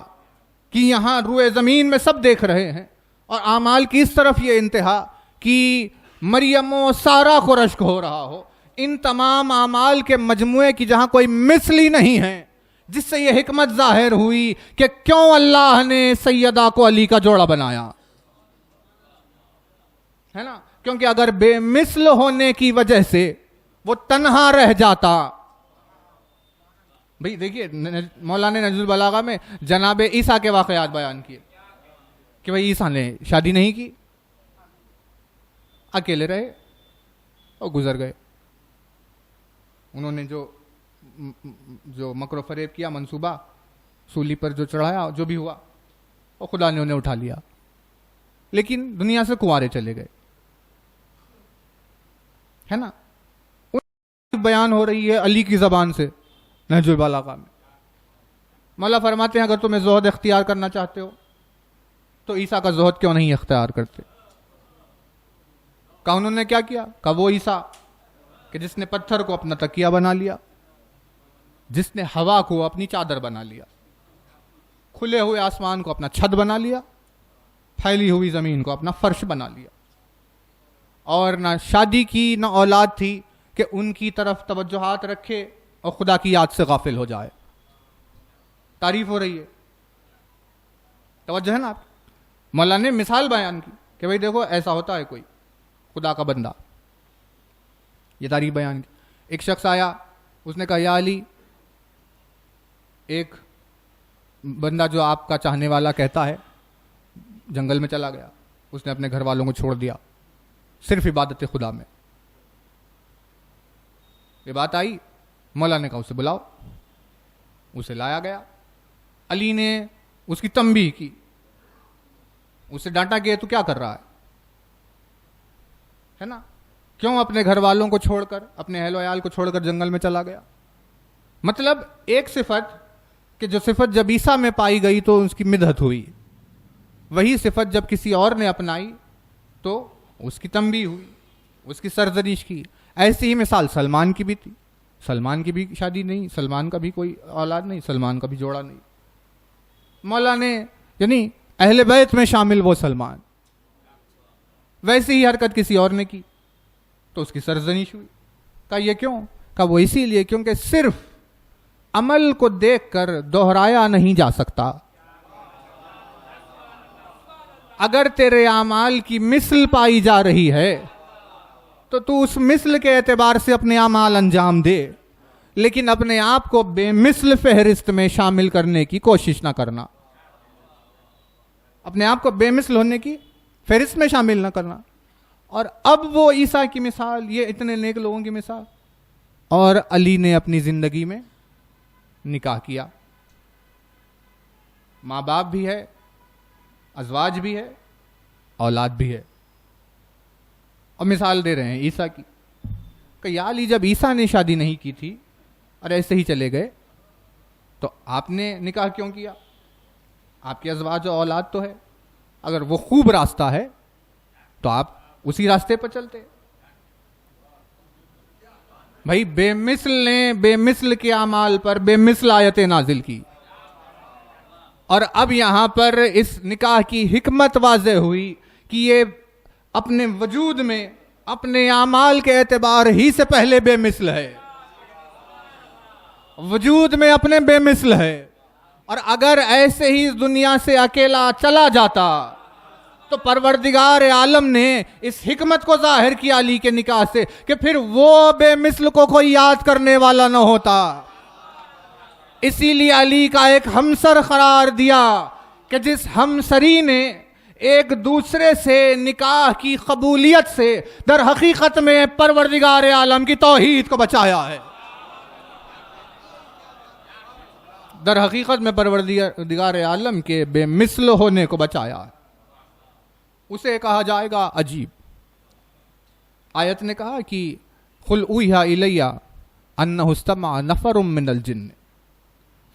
کہ یہاں روئے زمین میں سب دیکھ رہے ہیں، اور اعمال کی اس طرف یہ انتہا کہ مریم و سارا کو رشک ہو رہا ہو. ان تمام اعمال کے مجموعے کی جہاں کوئی مثل ہی نہیں ہے، جس سے یہ حکمت ظاہر ہوئی کہ کیوں اللہ نے سیدہ کو علی کا جوڑا بنایا ہے نا. کیونکہ اگر بے مثل ہونے کی وجہ سے وہ تنہا رہ جاتا. بھئی دیکھیے مولانا نجم البلاغہ میں جناب عیسیٰ کے واقعات بیان کیے کہ بھئی عیسیٰ نے شادی نہیں کی، اکیلے رہے اور گزر گئے. انہوں نے جو مکر و فریب کیا، منصوبہ سولی پر جو چڑھایا، جو بھی ہوا اور خدا نے انہیں اٹھا لیا، لیکن دنیا سے کنوارے چلے گئے ہے نا. بیان ہو رہی ہے علی کی زبان سے نہج البلاغہ میں. مولا فرماتے ہیں اگر تمہیں زہد اختیار کرنا چاہتے ہو تو عیسیٰ کا زہد کیوں نہیں اختیار کرتے؟ کہا انہوں نے کیا کیا؟ کہا وہ عیسیٰ کہ جس نے پتھر کو اپنا تکیہ بنا لیا، جس نے ہوا کو اپنی چادر بنا لیا، کھلے ہوئے آسمان کو اپنا چھت بنا لیا، پھیلی ہوئی زمین کو اپنا فرش بنا لیا، اور نہ شادی کی نہ اولاد تھی کہ ان کی طرف توجہات رکھے اور خدا کی یاد سے غافل ہو جائے. تعریف ہو رہی ہے، توجہ ہے نا آپ. مولا نے مثال بیان کی کہ بھئی دیکھو ایسا ہوتا ہے کوئی خدا کا بندہ. یہ تعریف بیان کی. ایک شخص آیا، اس نے کہا یا علی، ایک بندہ جو آپ کا چاہنے والا کہتا ہے جنگل میں چلا گیا، اس نے اپنے گھر والوں کو چھوڑ دیا صرف عبادت خدا میں. یہ بات آئی، مولا نے کہا اسے بلاؤ. اسے لایا گیا. علی نے اس کی تنبیہ کی، اسے ڈانٹا کہ تو کیا کر رہا ہے نا، کیوں اپنے گھر والوں کو چھوڑ کر، اپنے اہل و عیال کو چھوڑ کر جنگل میں چلا گیا. مطلب ایک صفت کہ جو صفت جب عیسیٰ میں پائی گئی تو اس کی مدحت ہوئی، وہی صفت جب کسی اور نے اپنائی تو اس کی تنبیہ ہوئی، اس کی سرزنش کی. ایسی ہی مثال سلمان کی بھی تھی. سلمان کی بھی شادی نہیں، سلمان کا بھی کوئی اولاد نہیں، سلمان کا بھی جوڑا نہیں. مولا نے یعنی اہل بیت میں شامل وہ سلمان، ویسی ہی حرکت کسی اور نے کی تو اس کی سرزنش ہوئی. کہا یہ کیوں؟ کہا وہ اسی لیے کیونکہ صرف عمل کو دیکھ کر دہرایا نہیں جا سکتا. اگر تیرے اعمال کی مثل پائی جا رہی ہے تو اس مثل کے اعتبار سے اپنے اعمال انجام دے، لیکن اپنے آپ کو بے مثل فہرست میں شامل کرنے کی کوشش نہ کرنا. اپنے آپ کو بے مثل ہونے کی فہرست میں شامل نہ کرنا. اور اب وہ عیسیٰ کی مثال، یہ اتنے نیک لوگوں کی مثال. اور علی نے اپنی زندگی میں نکاح کیا، ماں باپ بھی ہے، ازواج بھی ہے، اولاد بھی ہے. اور مثال دے رہے ہیں عیسیٰ کی کہ یا علی جب عیسیٰ نے شادی نہیں کی تھی اور ایسے ہی چلے گئے تو آپ نے نکاح کیوں کیا؟ آپ کی ازواج و اولاد تو ہے. اگر وہ خوب راستہ ہے تو آپ اسی راستے پر چلتے. بھائی بے مثل نے بے مثل کے اعمال پر بے مثل آیتیں نازل کی، اور اب یہاں پر اس نکاح کی حکمت واضح ہوئی کہ یہ اپنے وجود میں اپنے اعمال کے اعتبار ہی سے پہلے بے مثل ہے، وجود میں اپنے بے مثل ہے. اور اگر ایسے ہی اس دنیا سے اکیلا چلا جاتا تو پروردگار عالم نے اس حکمت کو ظاہر کیا علی کے نکاح سے کہ پھر وہ بے مثل کو کوئی یاد کرنے والا نہ ہوتا. اسی لیے علی کا ایک ہمسر قرار دیا کہ جس ہمسری نے ایک دوسرے سے نکاح کی قبولیت سے در حقیقت میں پروردگار عالم کی توحید کو بچایا ہے. در حقیقت میں پروردگار عالم کے بے مثل ہونے کو بچایا ہے. اسے کہا جائے گا عجیب. آیت نے کہا کہ قل اوحی الی انہ استمع نفر من الجن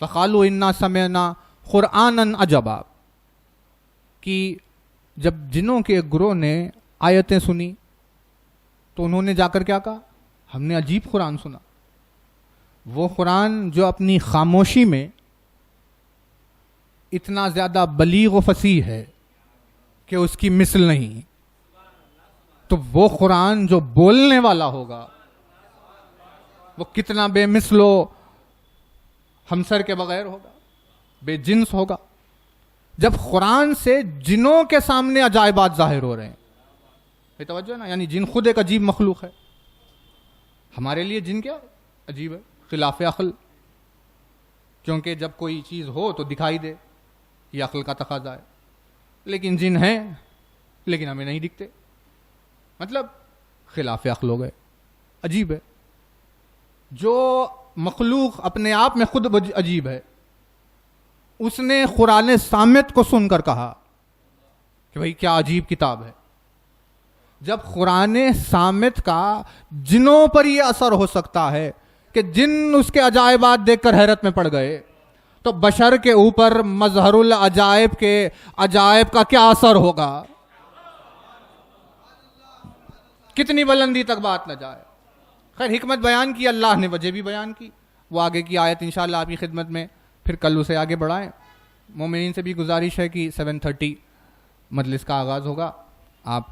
فقالوا انا سمعنا قرآنا عجبا، کہ جب جنوں کے ایک گروہ نے آیتیں سنی تو انہوں نے جا کر کیا کہا؟ ہم نے عجیب قرآن سنا. وہ قرآن جو اپنی خاموشی میں اتنا زیادہ بلیغ و فصیح ہے کہ اس کی مثل نہیں، تو وہ قرآن جو بولنے والا ہوگا وہ کتنا بے مثل و ہمسر کے بغیر ہوگا، بے جنس ہوگا. جب قرآن سے جنوں کے سامنے عجائبات ظاہر ہو رہے ہیں، یہ توجہ نا، یعنی جن خود ایک عجیب مخلوق ہے. ہمارے لیے جن کیا عجیب ہے، خلاف عقل، کیونکہ جب کوئی چیز ہو تو دکھائی دے، یہ عقل کا تقاضا ہے. لیکن جن ہیں لیکن ہمیں نہیں دکھتے، مطلب خلاف عقل ہو گئے. عجیب ہے. جو مخلوق اپنے آپ میں خود عجیب ہے، اس نے قرآن صامت کو سن کر کہا کہ بھئی کیا عجیب کتاب ہے. جب قرآن صامت کا جنوں پر یہ اثر ہو سکتا ہے کہ جن اس کے عجائبات دیکھ کر حیرت میں پڑ گئے، تو بشر کے اوپر مظہر العجائب کے عجائب کا کیا اثر ہوگا؟ کتنی بلندی تک بات نہ جائے. خیر، حکمت بیان کی، اللہ نے وجہ بھی بیان کی. وہ آگے کی آیت انشاءاللہ آپ کی خدمت میں پھر کل اسے آگے بڑھائیں. مومنین سے بھی گزارش ہے کہ 7:30 مجلس کا آغاز ہوگا. آپ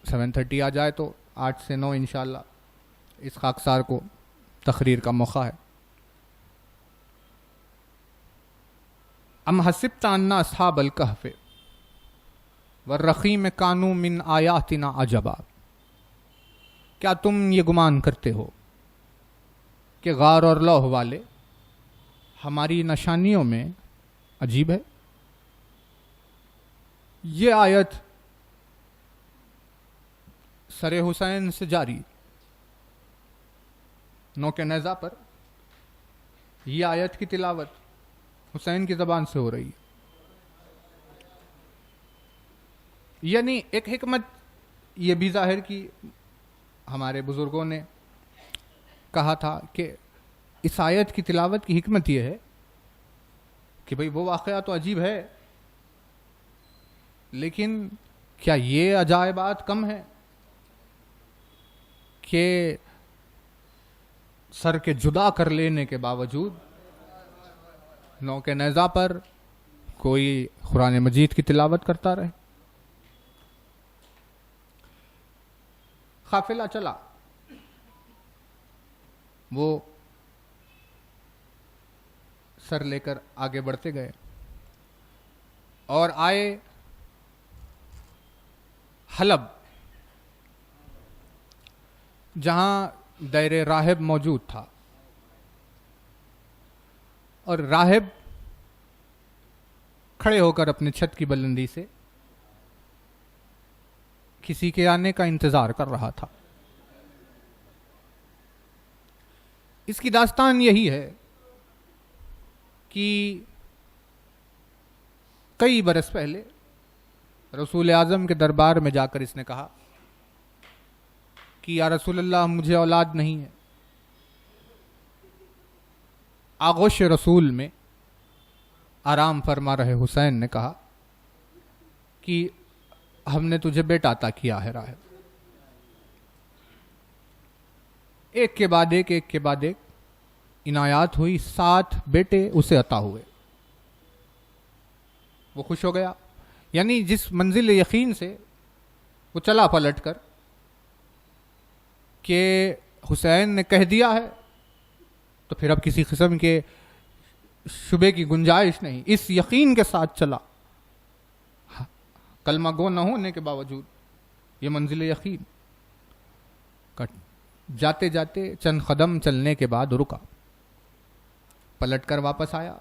7:30 آ جائے تو 8 سے 9 انشاءاللہ اس خاکسار کو تقریر کا موقع ہے. ام حسبت ان اصحاب الکہف والرقیم کانوا من آیاتنا عجبا، کیا تم یہ گمان کرتے ہو کہ غار اور لوح والے ہماری نشانیوں میں عجیب ہے؟ یہ آیت سر حسین سے جاری نوک نیزہ پر یہ آیت کی تلاوت حسین کی زبان سے ہو رہی ہے. یعنی ایک حکمت یہ بھی ظاہر کی، ہمارے بزرگوں نے کہا تھا کہ اس آیت کی تلاوت کی حکمت یہ ہے کہ بھئی وہ واقعہ تو عجیب ہے، لیکن کیا یہ عجائبات کم ہیں کہ سر کے جدا کر لینے کے باوجود نوک نیزہ پر کوئی قرآن مجید کی تلاوت کرتا رہے. قافلہ چلا، وہ سر لے کر آگے بڑھتے گئے اور آئے حلب، جہاں دیر راہب موجود تھا. اور راہب کھڑے ہو کر اپنے چھت کی بلندی سے کسی کے آنے کا انتظار کر رہا تھا. اس کی داستان یہی ہے کہ کئی برس پہلے رسول اعظم کے دربار میں جا کر اس نے کہا کہ یا رسول اللہ مجھے اولاد نہیں ہے. آغوش رسول میں آرام فرما رہے حسین نے کہا کہ ہم نے تجھے بیٹا عطا کیا ہے راہب. ایک کے بعد ایک، ایک کے بعد ایک عنایات ہوئی. 7 بیٹے اسے عطا ہوئے. وہ خوش ہو گیا. یعنی جس منزل یقین سے وہ چلا پلٹ کر کہ حسین نے کہہ دیا ہے تو پھر اب کسی قسم کے شبے کی گنجائش نہیں، اس یقین کے ساتھ چلا. کلمہ گو نہ ہونے کے باوجود یہ منزل یقین. جاتے جاتے چند قدم چلنے کے بعد رکا، پلٹ کر واپس آیا.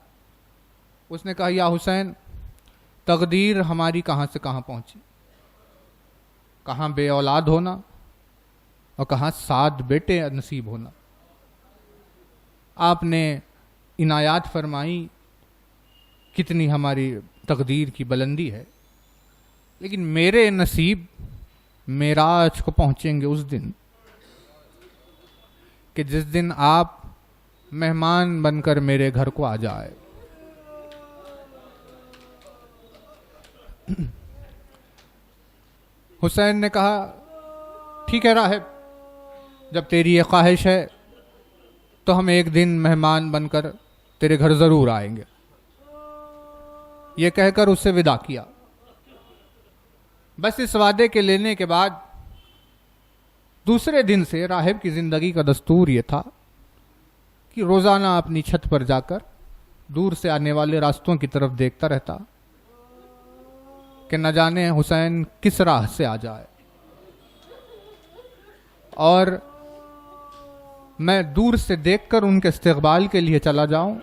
اس نے کہا یا حسین تقدیر ہماری کہاں سے کہاں پہنچی، کہاں بے اولاد ہونا اور کہاں 7 بیٹے نصیب ہونا۔ آپ نے عنایات فرمائی، کتنی ہماری تقدیر کی بلندی ہے، لیکن میرے نصیب معراج کو پہنچیں گے اس دن کہ جس دن آپ مہمان بن کر میرے گھر کو آ جائے۔ حسین نے کہا ٹھیک ہے راہب، جب تیری یہ خواہش ہے تو ہم ایک دن مہمان بن کر تیرے گھر ضرور آئیں گے۔ یہ کہہ کر اس سے وداع کیا۔ بس اس وعدے کے لینے کے بعد دوسرے دن سے راہب کی زندگی کا دستور یہ تھا کہ روزانہ اپنی چھت پر جا کر دور سے آنے والے راستوں کی طرف دیکھتا رہتا کہ نہ جانے حسین کس راہ سے آ جائے، اور میں دور سے دیکھ کر ان کے استقبال کے لیے چلا جاؤں،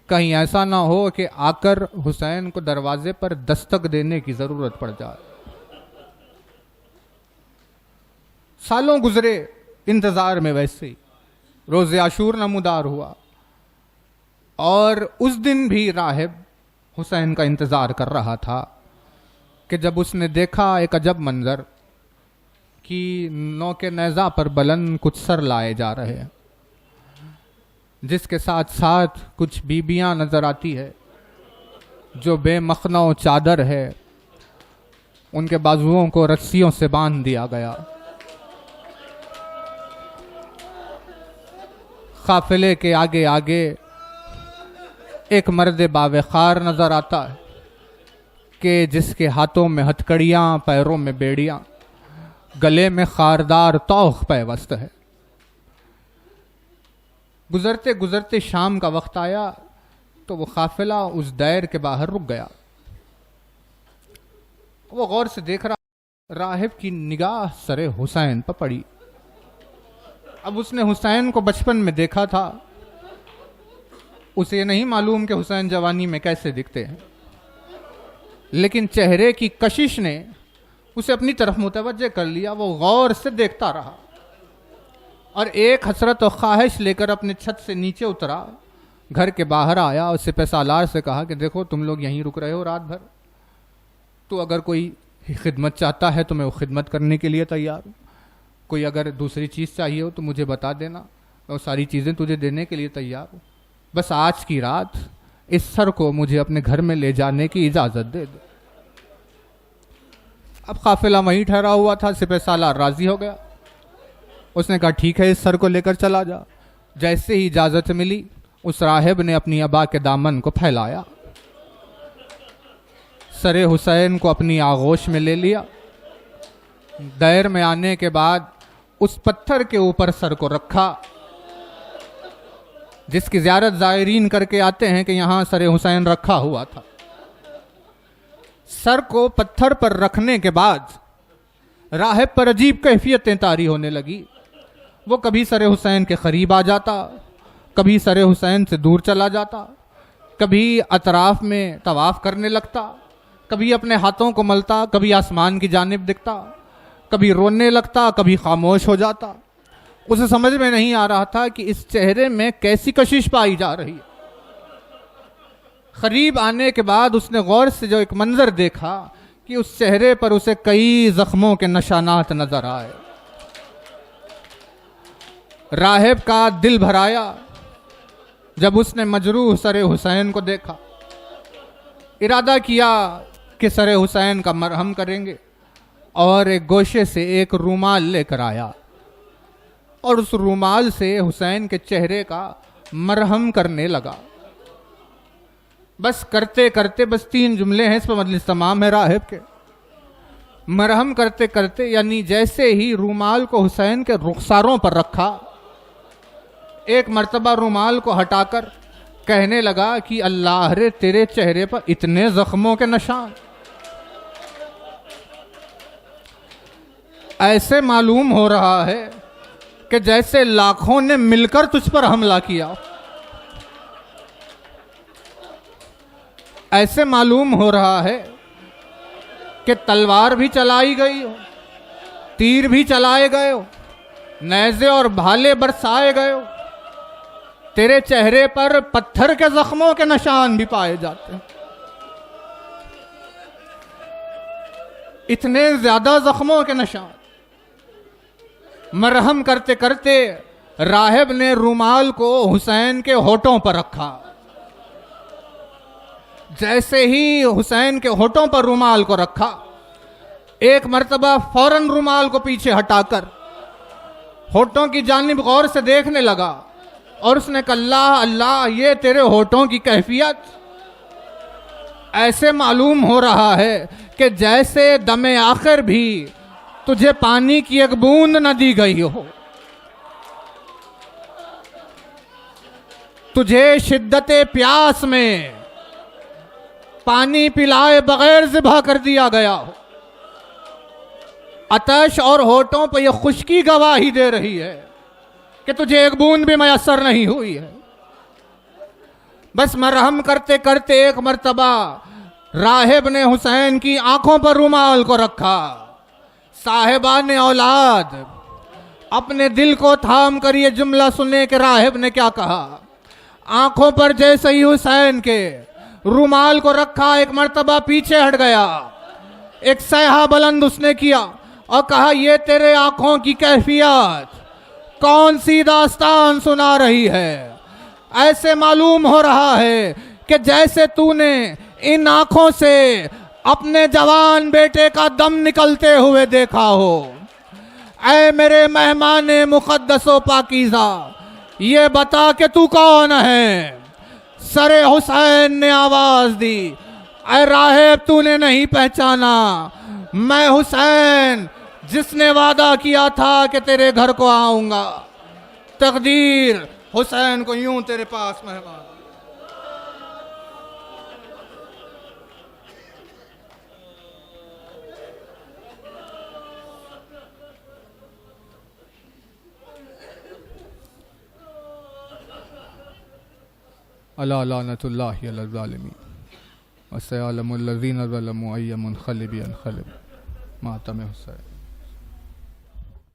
کہیں ایسا نہ ہو کہ آ کر حسین کو دروازے پر دستک دینے کی ضرورت پڑ جائے۔ سالوں گزرے انتظار میں، ویسے ہی روز عاشور نمودار ہوا، اور اس دن بھی راہب حسین کا انتظار کر رہا تھا کہ جب اس نے دیکھا ایک عجب منظر کہ نوک نیزہ پر بلند کچھ سر لائے جا رہے ہیں، جس کے ساتھ ساتھ کچھ بیبیاں نظر آتی ہے جو بے مخنہ و چادر ہے، ان کے بازوؤں کو رسیوں سے باندھ دیا گیا۔ قافلے کے آگے آگے ایک مرد باوقار نظر آتا ہے کہ جس کے ہاتھوں میں ہتھکڑیاں، پیروں میں بیڑیاں، گلے میں خاردار توخ پیوست ہے۔ گزرتے گزرتے شام کا وقت آیا تو وہ قافلہ اس دیر کے باہر رک گیا۔ وہ غور سے دیکھ رہا، راہب کی نگاہ سر حسین پر پڑی۔ اب اس نے حسین کو بچپن میں دیکھا تھا، اسے یہ نہیں معلوم کہ حسین جوانی میں کیسے دکھتے ہیں، لیکن چہرے کی کشش نے اسے اپنی طرف متوجہ کر لیا۔ وہ غور سے دیکھتا رہا اور ایک حسرت و خواہش لے کر اپنے چھت سے نیچے اترا، گھر کے باہر آیا اور سپہ سالار سے کہا کہ دیکھو تم لوگ یہیں رک رہے ہو رات بھر، تو اگر کوئی خدمت چاہتا ہے تو میں وہ خدمت کرنے کے لیے تیار ہوں، کوئی اگر دوسری چیز چاہیے ہو تو مجھے بتا دینا، میں وہ ساری چیزیں تجھے دینے کے لیے تیار ہوں، بس آج کی رات اس سر کو مجھے اپنے گھر میں لے جانے کی اجازت دے دو۔ اب قافلہ وہیں ٹھہرا ہوا تھا، سپہ سالار راضی ہو گیا، اس نے کہا ٹھیک ہے اس سر کو لے کر چلا جا۔ جیسے ہی اجازت ملی اس راہب نے اپنی ابا کے دامن کو پھیلایا، سر حسین کو اپنی آغوش میں لے لیا، دیر میں آنے کے بعد اس پتھر کے اوپر سر کو رکھا جس کی زیارت زائرین کر کے آتے ہیں کہ یہاں سر حسین رکھا ہوا تھا۔ سر کو پتھر پر رکھنے کے بعد راہب پر عجیب کیفیتیں طاری ہونے لگی۔ وہ کبھی سر حسین کے قریب آ جاتا، کبھی سر حسین سے دور چلا جاتا، کبھی اطراف میں طواف کرنے لگتا، کبھی اپنے ہاتھوں کو ملتا، کبھی آسمان کی جانب دکھتا، کبھی رونے لگتا، کبھی خاموش ہو جاتا۔ اسے سمجھ میں نہیں آ رہا تھا کہ اس چہرے میں کیسی کشش پائی جا رہی ہے۔ قریب آنے کے بعد اس نے غور سے جو ایک منظر دیکھا کہ اس چہرے پر اسے کئی زخموں کے نشانات نظر آئے۔ راہب کا دل بھرایا جب اس نے مجروح سر حسین کو دیکھا۔ ارادہ کیا کہ سر حسین کا مرہم کریں گے، اور ایک گوشے سے ایک رومال لے کر آیا اور اس رومال سے حسین کے چہرے کا مرہم کرنے لگا۔ بس کرتے کرتے، بس 3 جملے ہیں، اس پر مجلس تمام ہے راہب کے۔ مرہم کرتے کرتے، یعنی جیسے ہی رومال کو حسین کے رخساروں پر رکھا، ایک مرتبہ رومال کو ہٹا کر کہنے لگا کہ اللہ رے تیرے چہرے پر اتنے زخموں کے نشان، ایسے معلوم ہو رہا ہے کہ جیسے لاکھوں نے مل کر تجھ پر حملہ کیا۔ ایسے معلوم ہو رہا ہے کہ تلوار بھی چلائی گئی ہو، تیر بھی چلائے گئے ہو، نیزے اور بھالے برسائے گئے ہو، تیرے چہرے پر پتھر کے زخموں کے نشان بھی پائے جاتے ہیں. اتنے زیادہ زخموں کے نشان. مرہم کرتے کرتے راہب نے رومال کو حسین کے ہونٹوں پر رکھا. جیسے ہی حسین کے ہونٹوں پر رومال کو رکھا، ایک مرتبہ فوراً رومال کو پیچھے ہٹا کر ہونٹوں کی جانب غور سے دیکھنے لگا اور اس نے کہا اللہ اللہ، یہ تیرے ہونٹوں کی کیفیت ایسے معلوم ہو رہا ہے کہ جیسے دم آخر بھی تجھے پانی کی ایک بوند نہ دی گئی ہو، تجھے شدت پیاس میں پانی پلائے بغیر ذبح کر دیا گیا ہو. عطش اور ہونٹوں پہ یہ خشکی گواہی دے رہی ہے کہ تجھے ایک بوند بھی میسر نہیں ہوئی ہے. بس مرہم کرتے کرتے ایک مرتبہ راہب نے حسین کی آنکھوں پر رومال کو رکھا. صاحبان اولاد اپنے دل کو تھام کر یہ جملہ سنے کہ راہب نے کیا کہا. آنکھوں پر جیسے ہی حسین کے رومال کو رکھا، ایک مرتبہ پیچھے ہٹ گیا، ایک صیحہ بلند اس نے کیا اور کہا یہ تیرے آنکھوں کی کیفیت کون سی داستان سنا رہی ہے. ایسے معلوم ہو رہا ہے کہ جیسے تو نے ان آنکھوں سے اپنے جوان بیٹے کا دم نکلتے ہوئے دیکھا ہو. اے میرے مہمان مقدس و پاکیزہ، یہ بتا کہ تو کون ہے. سر حسین نے آواز دی، اے راہب تو نے نہیں پہچانا، میں حسین جس نے وعدہ کیا تھا کہ تیرے گھر کو آؤں گا. تقدیر حسین کو یوں تیرے پاس مہمان. الا لعنت اللہ علی الظالمین وسيعلم الذين ظلموا أي منقلب ينقلب ماتم حسین.